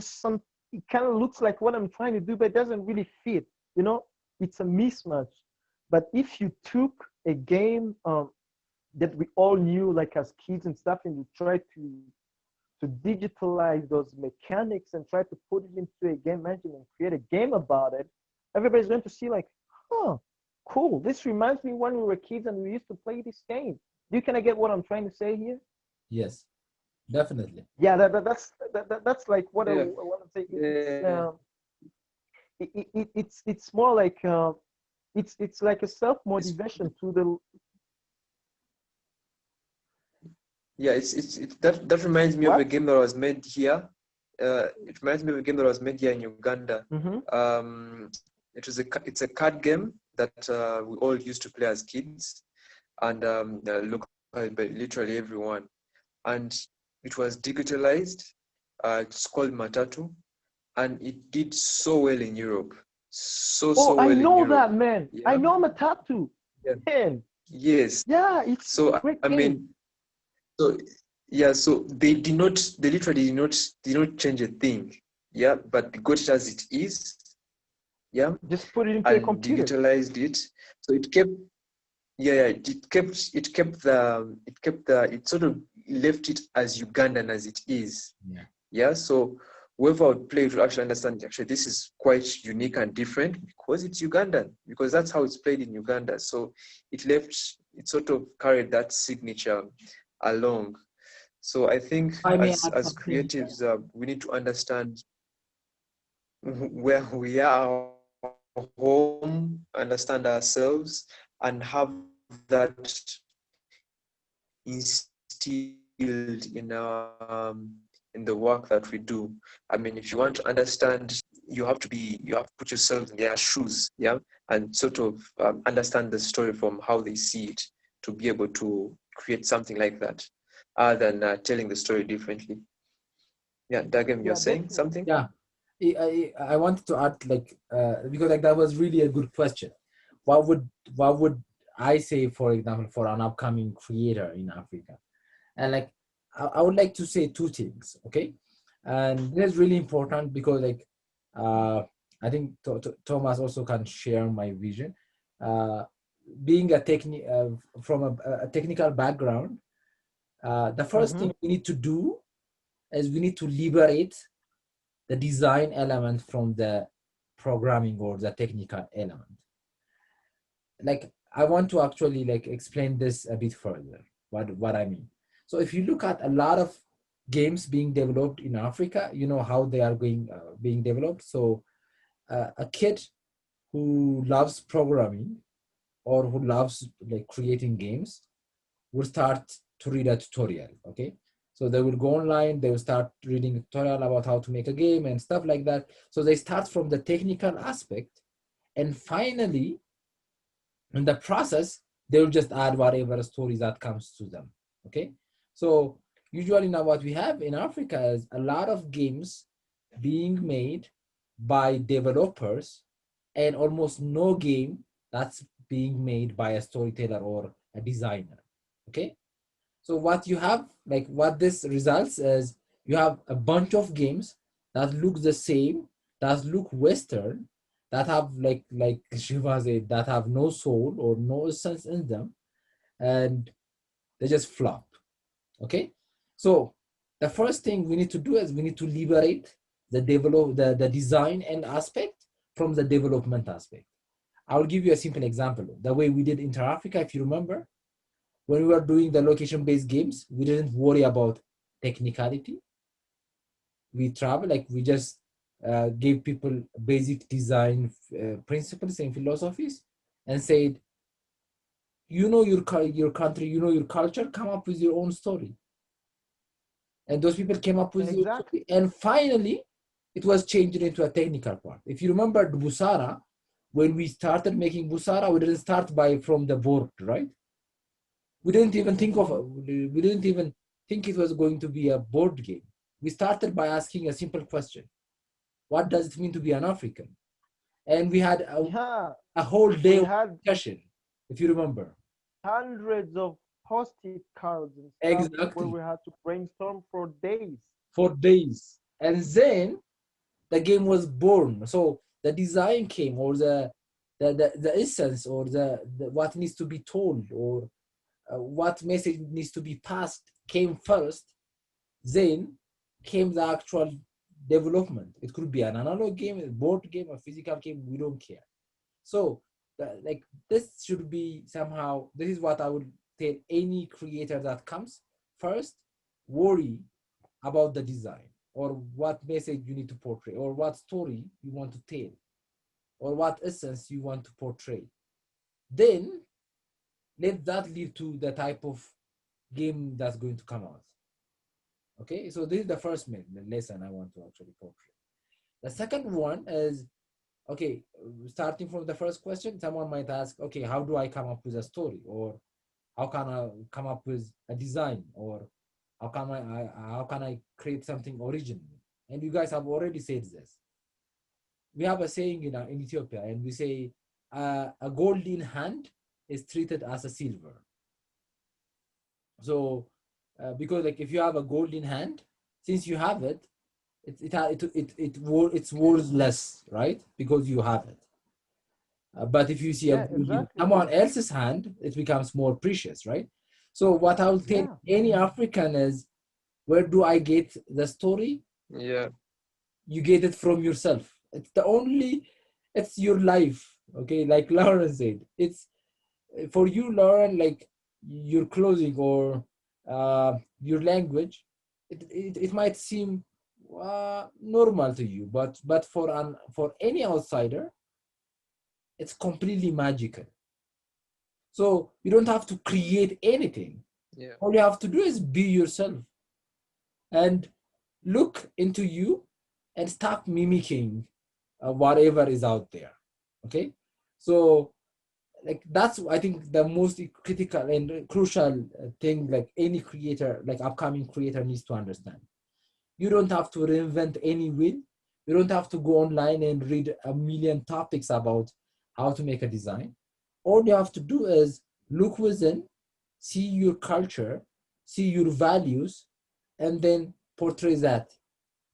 kind of looks like what I'm trying to do, but it doesn't really fit. You know, it's a mismatch. But if you took a game that we all knew like as kids and stuff, and you try to digitalize those mechanics and try to put it into a game engine and create a game about it, everybody's going to see like, huh, cool. This reminds me when we were kids and we used to play this game. Can I get what I'm trying to say here?
Yes, definitely.
Yeah, that's like what I want to say. It's more like it's like a self-motivation to the.
Yeah, that reminds me of a game that was made here. It reminds me of a game that was made here in Uganda.
Mm-hmm.
It's a card game that we all used to play as kids, and look by literally everyone. And it was digitalized. It's called Matatu, and it did so well in Europe. So well
I know
in Europe.
that, man.
Yeah.
I know Matatu.
Yeah.
Man.
Yes.
Yeah, it's
so. I mean, so yeah. So they literally did not change a thing. Yeah, but they got it as it is. Yeah,
just put it into a computer.
Digitalized it, so it kept. Yeah, it sort of left it as Ugandan as it is. Yeah. So whoever would play it will actually understand. Actually, this is quite unique and different because it's Ugandan. Because that's how it's played in Uganda. So it sort of carried that signature along. So I think as creatives, we need to understand where we are, home, understand ourselves, and have that instilled in our in the work that we do. I mean, if you want to understand, you have to put yourself in their shoes, yeah, and sort of understand the story from how they see it to be able to create something like that, other than telling the story differently. Yeah, Dagem, you're saying something?
Yeah, I wanted to add because that was really a good question.
what would I say, for example, for an upcoming creator in Africa? And like I would like to say two things, okay? And this is really important because like I think Thomas also can share my vision. Being from a technical background, the first thing we need to do is we need to liberate the design element from the programming or the technical element. Like I want to actually like explain this a bit further, what I mean. So if you look at a lot of games being developed in Africa, you know how they are being developed. So a kid who loves programming or who loves like creating games will start to read a tutorial, okay? So they will go online, they will start reading a tutorial about how to make a game and stuff like that. So they start from the technical aspect, and finally, in the process, they will just add whatever stories that comes to them, okay? So usually now what we have in Africa is a lot of games being made by developers and almost no game that's being made by a storyteller or a designer, okay? So what you have, like what this results is you have a bunch of games that look the same, that look Western, that have like Shiva said, that have no soul or no essence in them, and they just flop, okay? So the first thing we need to do is we need to liberate the design and aspect from the development aspect. I will give you a simple example. The way we did Inter-Africa, if you remember, when we were doing the location-based games, we didn't worry about technicality. We travel, like we just gave people basic design principles and philosophies and said, you know your country, you know your culture, come up with your own story. And those people came up with your story. And finally, it was changed into a technical part. If you remember Busara, when we started making Busara, we didn't start from the board, right? We didn't even think it was going to be a board game. We started by asking a simple question. What does it mean to be an African? And we had a whole day of discussion, if you remember.
Hundreds of post-it cards and stuff.
Exactly.
Where we had to brainstorm for days.
For days. And then the game was born. So the design came, or the essence, or the what needs to be told, or what message needs to be passed came first. Then came the actual development. It could be an analog game, a board game, a physical game, we don't care. So like this should be somehow, this is what I would tell any creator that comes. First, worry about the design, or what message you need to portray, or what story you want to tell, or what essence you want to portray. Then let that lead to the type of game that's going to come out. Okay, so this is the first lesson I want to actually portray. The second one is, okay, starting from the first question, someone might ask, okay, how do I come up with a story? Or how can I come up with a design? Or how can I create something original? And you guys have already said this. We have a saying in Ethiopia, and we say, a golden hand is treated as a silver. So, because like if you have a golden hand, since you have it, it's worth less, right? Because you have it. But if you see someone else's hand, it becomes more precious, right? So what I will tell any African is, where do I get the story?
Yeah.
You get it from yourself. It's your life. Okay, like Lauren said, it's for you, Lauren, like your clothing or your language, it might seem normal to you, but for any outsider, it's completely magical. So you don't have to create anything.
Yeah.
All you have to do is be yourself and look into you and start mimicking whatever is out there. Okay, so like that's, I think, the most critical and crucial thing, like any creator, like upcoming creator, needs to understand. You don't have to reinvent any wheel. You don't have to go online and read a million topics about how to make a design.
all you have to do is look within, see your culture, see your values, and then portray that.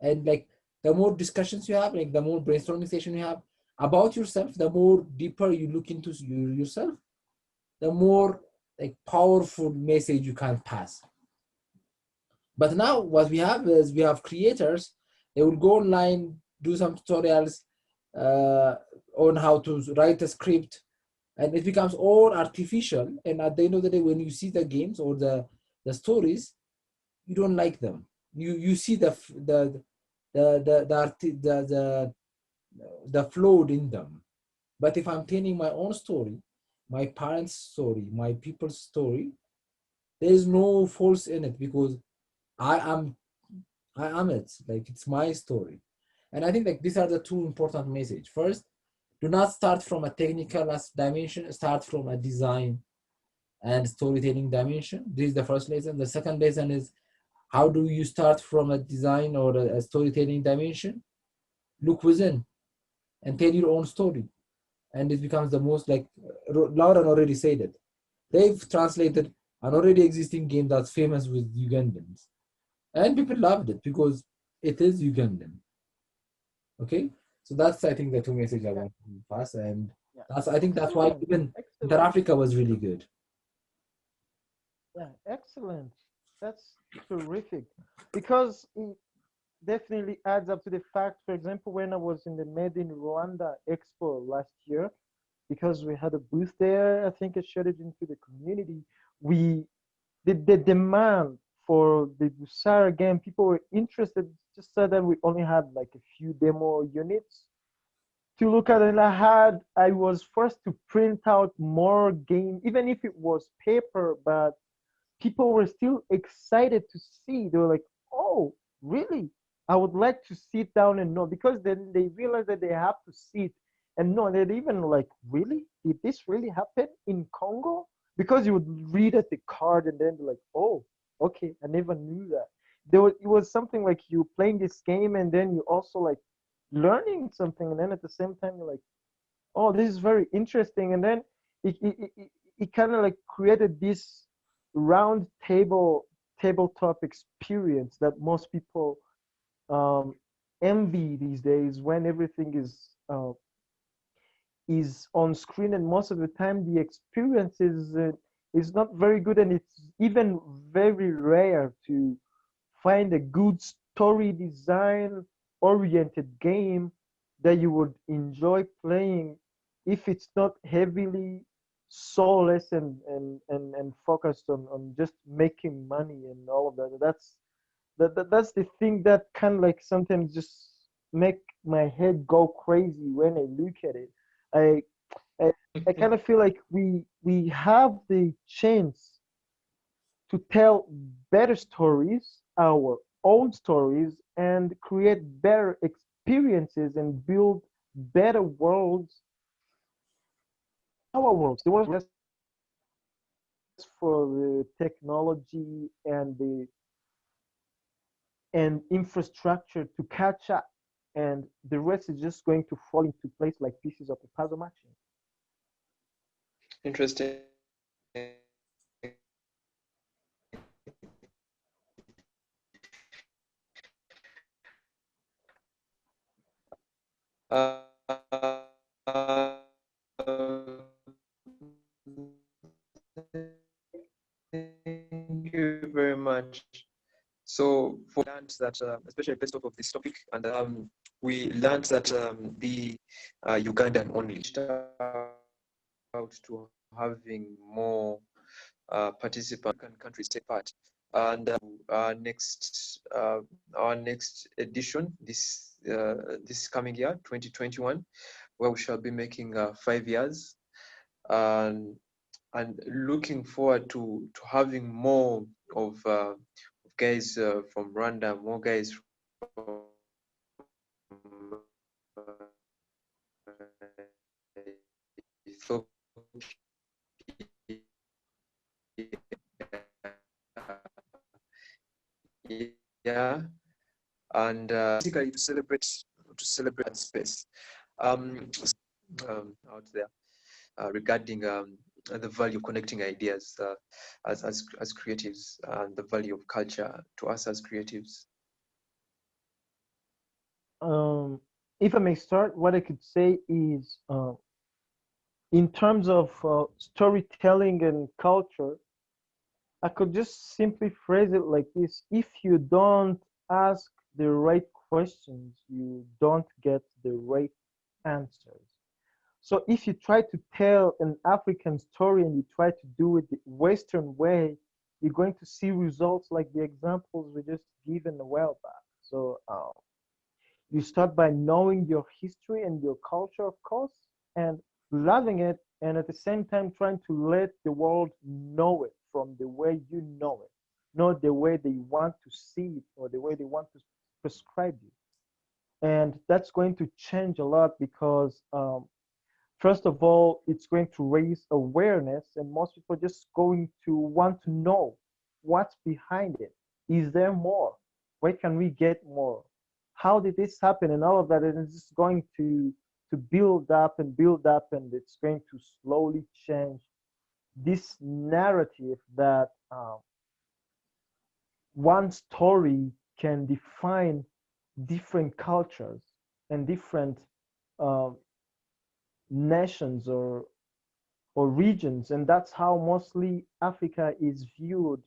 And like the more discussions you have, like the more brainstorming session you have about yourself, the more deeper you look into yourself, the more like powerful message you can pass. But now what we have is we have creators, they will go online, do some tutorials on how to write a script, and it becomes all artificial. And at the end of the day, when you see the games or the stories, you don't like them. You see the flawed in them. But if I'm telling my own story, my parents' story, my people's story, there is no false in it because I am I am it. Like it's my story. And I think like these are the two important messages. First, do not start from a technical dimension, start from a design and storytelling dimension. This is the first lesson. The second lesson is how do you start from a design or a storytelling dimension? Look within and tell your own story. And it becomes the most like Lauren already said it. They've translated an already existing game that's famous with Ugandans. And people loved it because it is Ugandan. Okay? So that's I think the two messages I want to pass. And
Yeah.
I think that's why even Inter Africa was really good.
Yeah, excellent. That's terrific. Because it definitely adds up to the fact, for example, when I was in the Made in Rwanda Expo last year, because we had a booth there, I think I shared it into the community. The demand for the Busara game, people were interested, just said that we only had like a few demo units to look at, and I was forced to print out more game, even if it was paper, but people were still excited to see. They were like, oh, really? I would like to sit down and know, because then they realized that they have to sit and know. They'd even like, really? Did this really happen in Congo? Because you would read at the card and then be like, oh, okay, I never knew that. It was something like you playing this game and then you also like learning something, and then at the same time you're like, oh, this is very interesting. And then it kind of like created this round tabletop experience that most people um, envy these days, when everything is on screen, and most of the time the experience is not very good, and it's even very rare to find a good story design oriented game that you would enjoy playing if it's not heavily soulless and focused on just making money and all of that. That's the thing that kind of like sometimes just make my head go crazy when I look at it. I I, I kind of feel like we have the chance to tell better stories, our own stories, and create better experiences and build better worlds. Our worlds, the world less for the technology and infrastructure to catch up, and the rest is just going to fall into place like pieces of a puzzle machine.
Interesting. Uh, thank you very much. So for learned that, especially based off of this topic, and we learned that the Ugandan only reached out to having more participant countries take part. And our next edition, this coming year, 2021, where we shall be making 5 years, and looking forward to having more of guys from Rwanda, more guys from yeah, and basically to celebrate that space out there. regarding the value of connecting ideas as creatives, and the value of culture to us as creatives.
If I may start, what I could say is, in terms of storytelling and culture, I could just simply phrase it like this: if you don't ask the right questions, you don't get the right answers. So if you try to tell an African story and you try to do it the Western way, you're going to see results like the examples we just given a while back. So you start by knowing your history and your culture, of course, and loving it, and at the same time trying to let the world know it from the way you know it, not the way they want to see it or the way they want to prescribe you. And that's going to change a lot because, first of all, it's going to raise awareness, and most people are just going to want to know what's behind it. Is there more? Where can we get more? How did this happen? And all of that, and it's just going to build up and build up, and it's going to slowly change this narrative that one story can define different cultures and different uh, nations or regions, and that's how mostly Africa is viewed,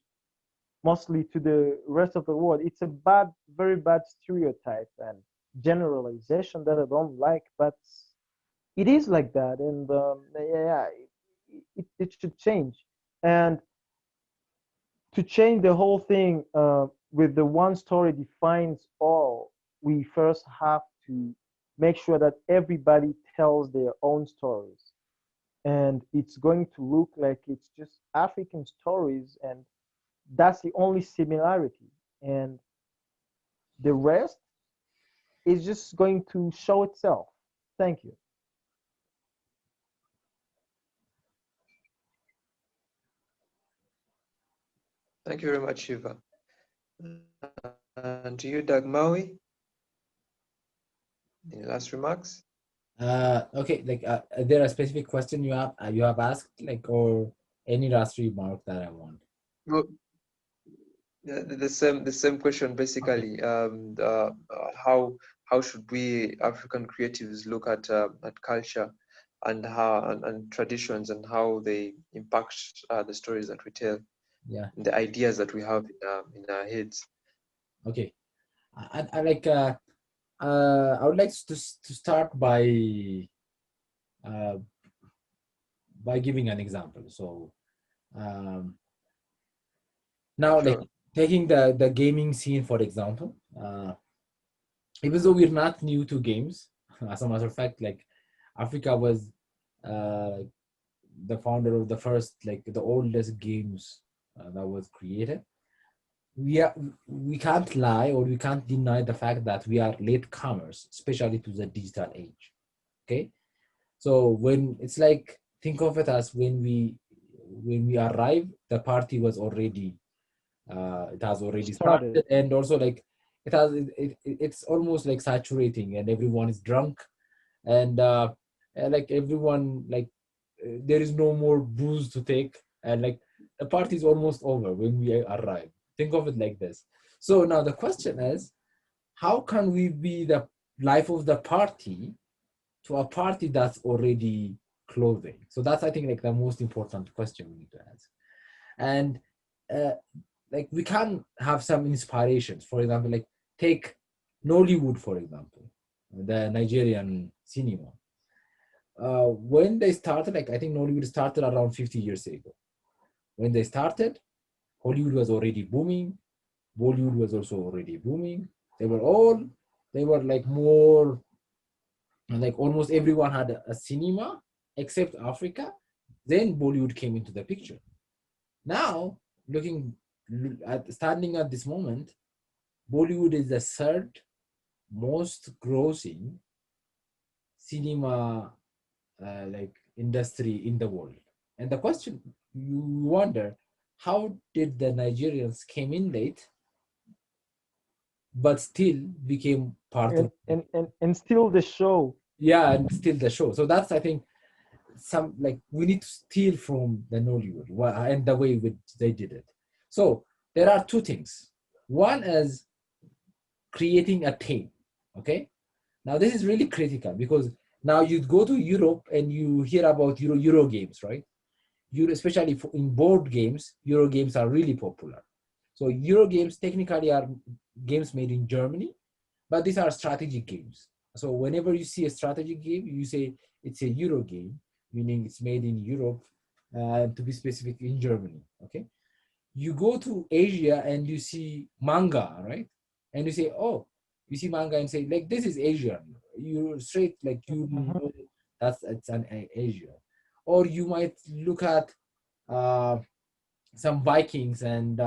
mostly to the rest of the world. It's a bad, very bad stereotype and generalization that I don't like, but it is like that, and yeah, it should change. And to change the whole thing, with the one story defines all, we first have to make sure that everybody tells their own stories. And it's going to look like it's just African stories, and that's the only similarity. And the rest is just going to show itself. Thank you.
Thank you very much, Shiva. And to you, Dagmawi, any last remarks?
Okay, like there a specific question you have asked, like, or any last remark that I want?
Well, the same question basically. How should we African creatives look at culture and and traditions, and how they impact the stories that we tell,
Yeah.
the ideas that we have in our heads?
Okay. I like I would like to start uh, by giving an example. So now, like,
Sure.
taking the gaming scene for example, even though we're not new to games, as a matter of fact, like, Africa was uh, the founder of the first, like, the oldest games that was created. We can't lie, or we can't deny the fact that we are latecomers, especially to the digital age. Okay, so when it's like, think of it as when we arrive, the party was already it has already
Started.
started, and also, like, it's almost like saturating, and everyone is drunk, and like, everyone, like, there is no more booze to take, and, like, the party is almost over when we arrive. Think of it like this. So now the question is, how can we be the life of the party to a party that's already closing? So that's, I think, like, the most important question we need to ask. And uh, like, we can have some inspirations. For example, like, take Nollywood, for example, the Nigerian cinema. When they started, like, I think Nollywood started around 50 years ago. When they started, Hollywood was already booming. Bollywood was also already booming. They were like more, like, almost everyone had a cinema except Africa. Then Bollywood came into the picture. Now, looking standing at this moment, Bollywood is the third most grossing cinema like industry in the world. And the question, you wonder, how did the Nigerians came in late but still became part
and
of,
and and, and still the show.
yeah, and still the show. So that's, I think, some like we need to steal from the Nollywood and the way they did it. So there are two things. One is creating a team. Okay. Now this is really critical because now you go to Europe and you hear about Euro games, right? Especially in board games, Euro games are really popular. So Euro games technically are games made in Germany, but these are strategic games. So whenever you see a strategic game, you say it's a Euro game, meaning it's made in Europe, to be specific, in Germany. Okay. You go to Asia and you see manga, right? And you say, oh, you see manga and say, like, this is Asian. You're straight, like, you know it's an Asia. Or you might look at some Vikings and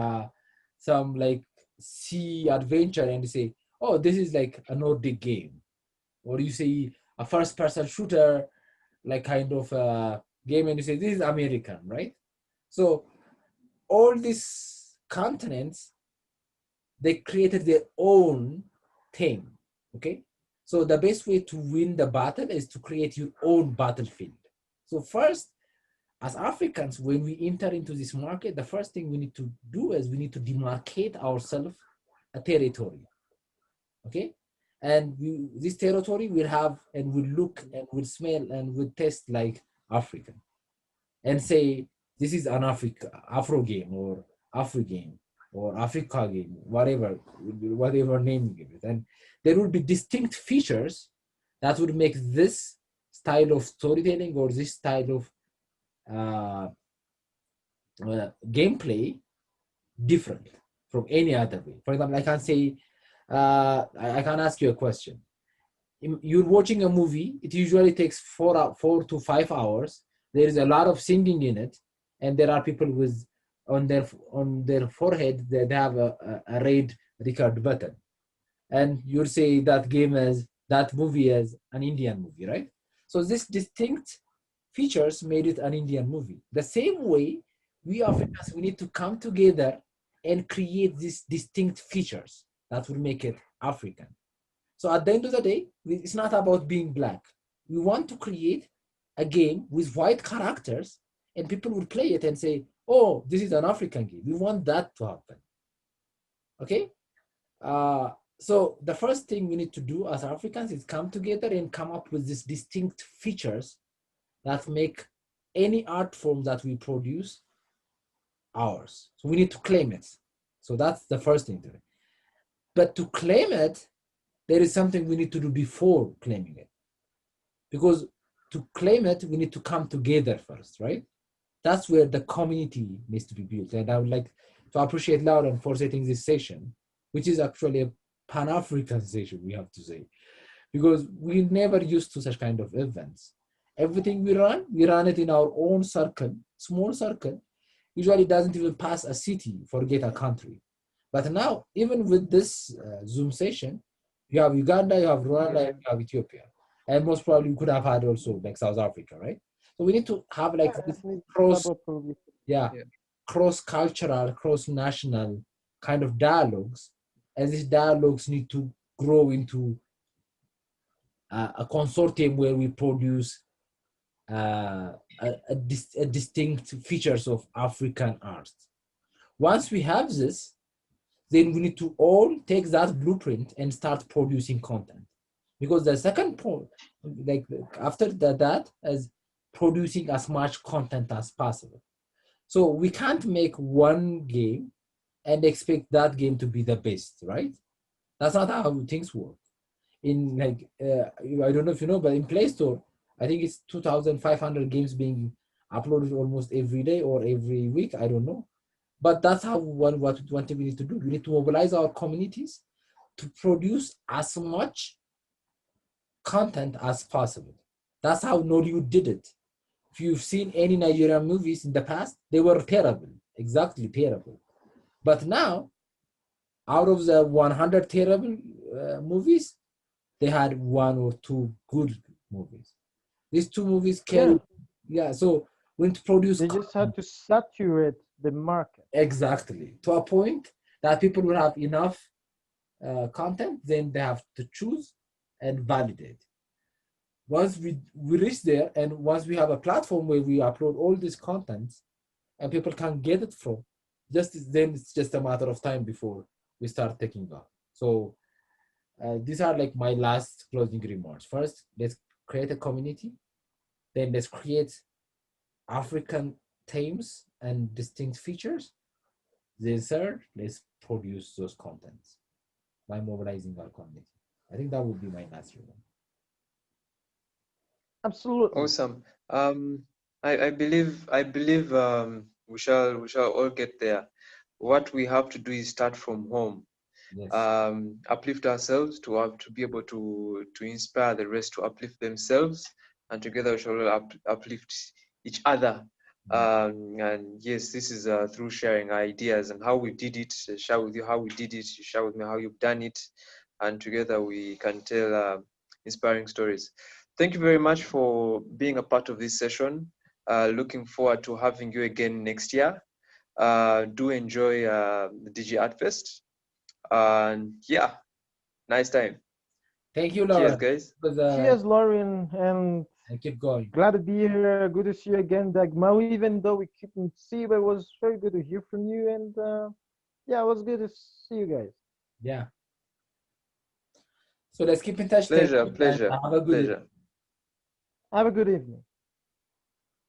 some like sea adventure and you say, oh, this is like a Nordic game. Or you say a first person shooter, like kind of game, and you say, this is American, right? So all these continents, they created their own thing, okay? So the best way to win the battle is to create your own battlefield. So first, as Africans, when we enter into this market, the first thing we need to do is we need to demarcate ourselves a territory, okay? And this territory will have and will look and will smell and will taste like African. And say, this is an Afro game or Afri game or Africa game, whatever name you give it. And there will be distinct features that would make this style of storytelling or this style of gameplay different from any other way. For example, I can say, I can ask you a question. You're watching a movie, it usually takes 4 to 5 hours. There is a lot of singing in it, and there are people with on their forehead that have a red record button, and you'll say that movie is an Indian movie, right? So this distinct features made it an Indian movie. The same way, we Africans, we need to come together and create these distinct features that will make it African. So at the end of the day, it's not about being black. We want to create a game with white characters, and people will play it and say, oh, this is an African game. We want that to happen. Okay? So the first thing we need to do as Africans is come together and come up with these distinct features that make any art form that we produce ours. So we need to claim it. So that's the first thing to do. But to claim it, there is something we need to do before claiming it. Because to claim it, we need to come together first, right? That's where the community needs to be built. And I would like to appreciate Lauren for setting this session, which is actually a Pan-African session, we have to say, because we never used to such kind of events. Everything we run it in our own circle, small circle, usually doesn't even pass a city, forget a country. But now, even with this Zoom session, you have Uganda, you have Rwanda, and you have Ethiopia. And most probably we could have had also like South Africa, right? So we need to have like this cross-cultural, cross-national kind of dialogues. And these dialogues need to grow into a consortium where we produce distinct features of African art. Once we have this, then we need to all take that blueprint and start producing content. Because the second point, like after that, is producing as much content as possible. So we can't make one game and expect that game to be the best, right? That's not how things work. In like, I don't know if you know, but in Play Store, I think it's 2,500 games being uploaded almost every day or every week. I don't know. But that's how what we need to do. We need to mobilize our communities to produce as much content as possible. That's how Nollywood did it. If you've seen any Nigerian movies in the past, they were terrible, exactly terrible. But now, out of the 100 terrible movies, they had 1 or 2 good movies. These 2 movies carry, so we need to produce
They just had to saturate the market.
Exactly. To a point that people will have enough content, then they have to choose and validate. once we reach there, and once we have a platform where we upload all these contents and people can get it from, just then it's just a matter of time before we start taking off. So these are like my last closing remarks. First, let's create a community. Then let's create African themes and distinct features. Then third, let's produce those contents by mobilizing our community. I think that would be my last remark.
Absolutely.
Awesome. I believe we shall all get there. What we have to do is start from home.
Yes.
Uplift ourselves to be able to inspire the rest to uplift themselves, and together we shall all uplift each other. And yes, this is through sharing ideas and how we did it. Share with you how we did it. You share with me how you've done it, and together we can tell inspiring stories. Thank you very much for being a part of this session. Looking forward to having you again next year. Do enjoy the DG Art Fest. And yeah, nice time.
Thank you,
Cheers,
Laura.
guys.
Cheers, Lauren, and
keep going.
glad to be here. Good to see you again, Dagmar. Even though we couldn't see, but it was very good to hear from you. And yeah, it was good to see you guys.
Yeah. So let's keep in touch.
Pleasure,
Have a good
pleasure.
Have a good evening.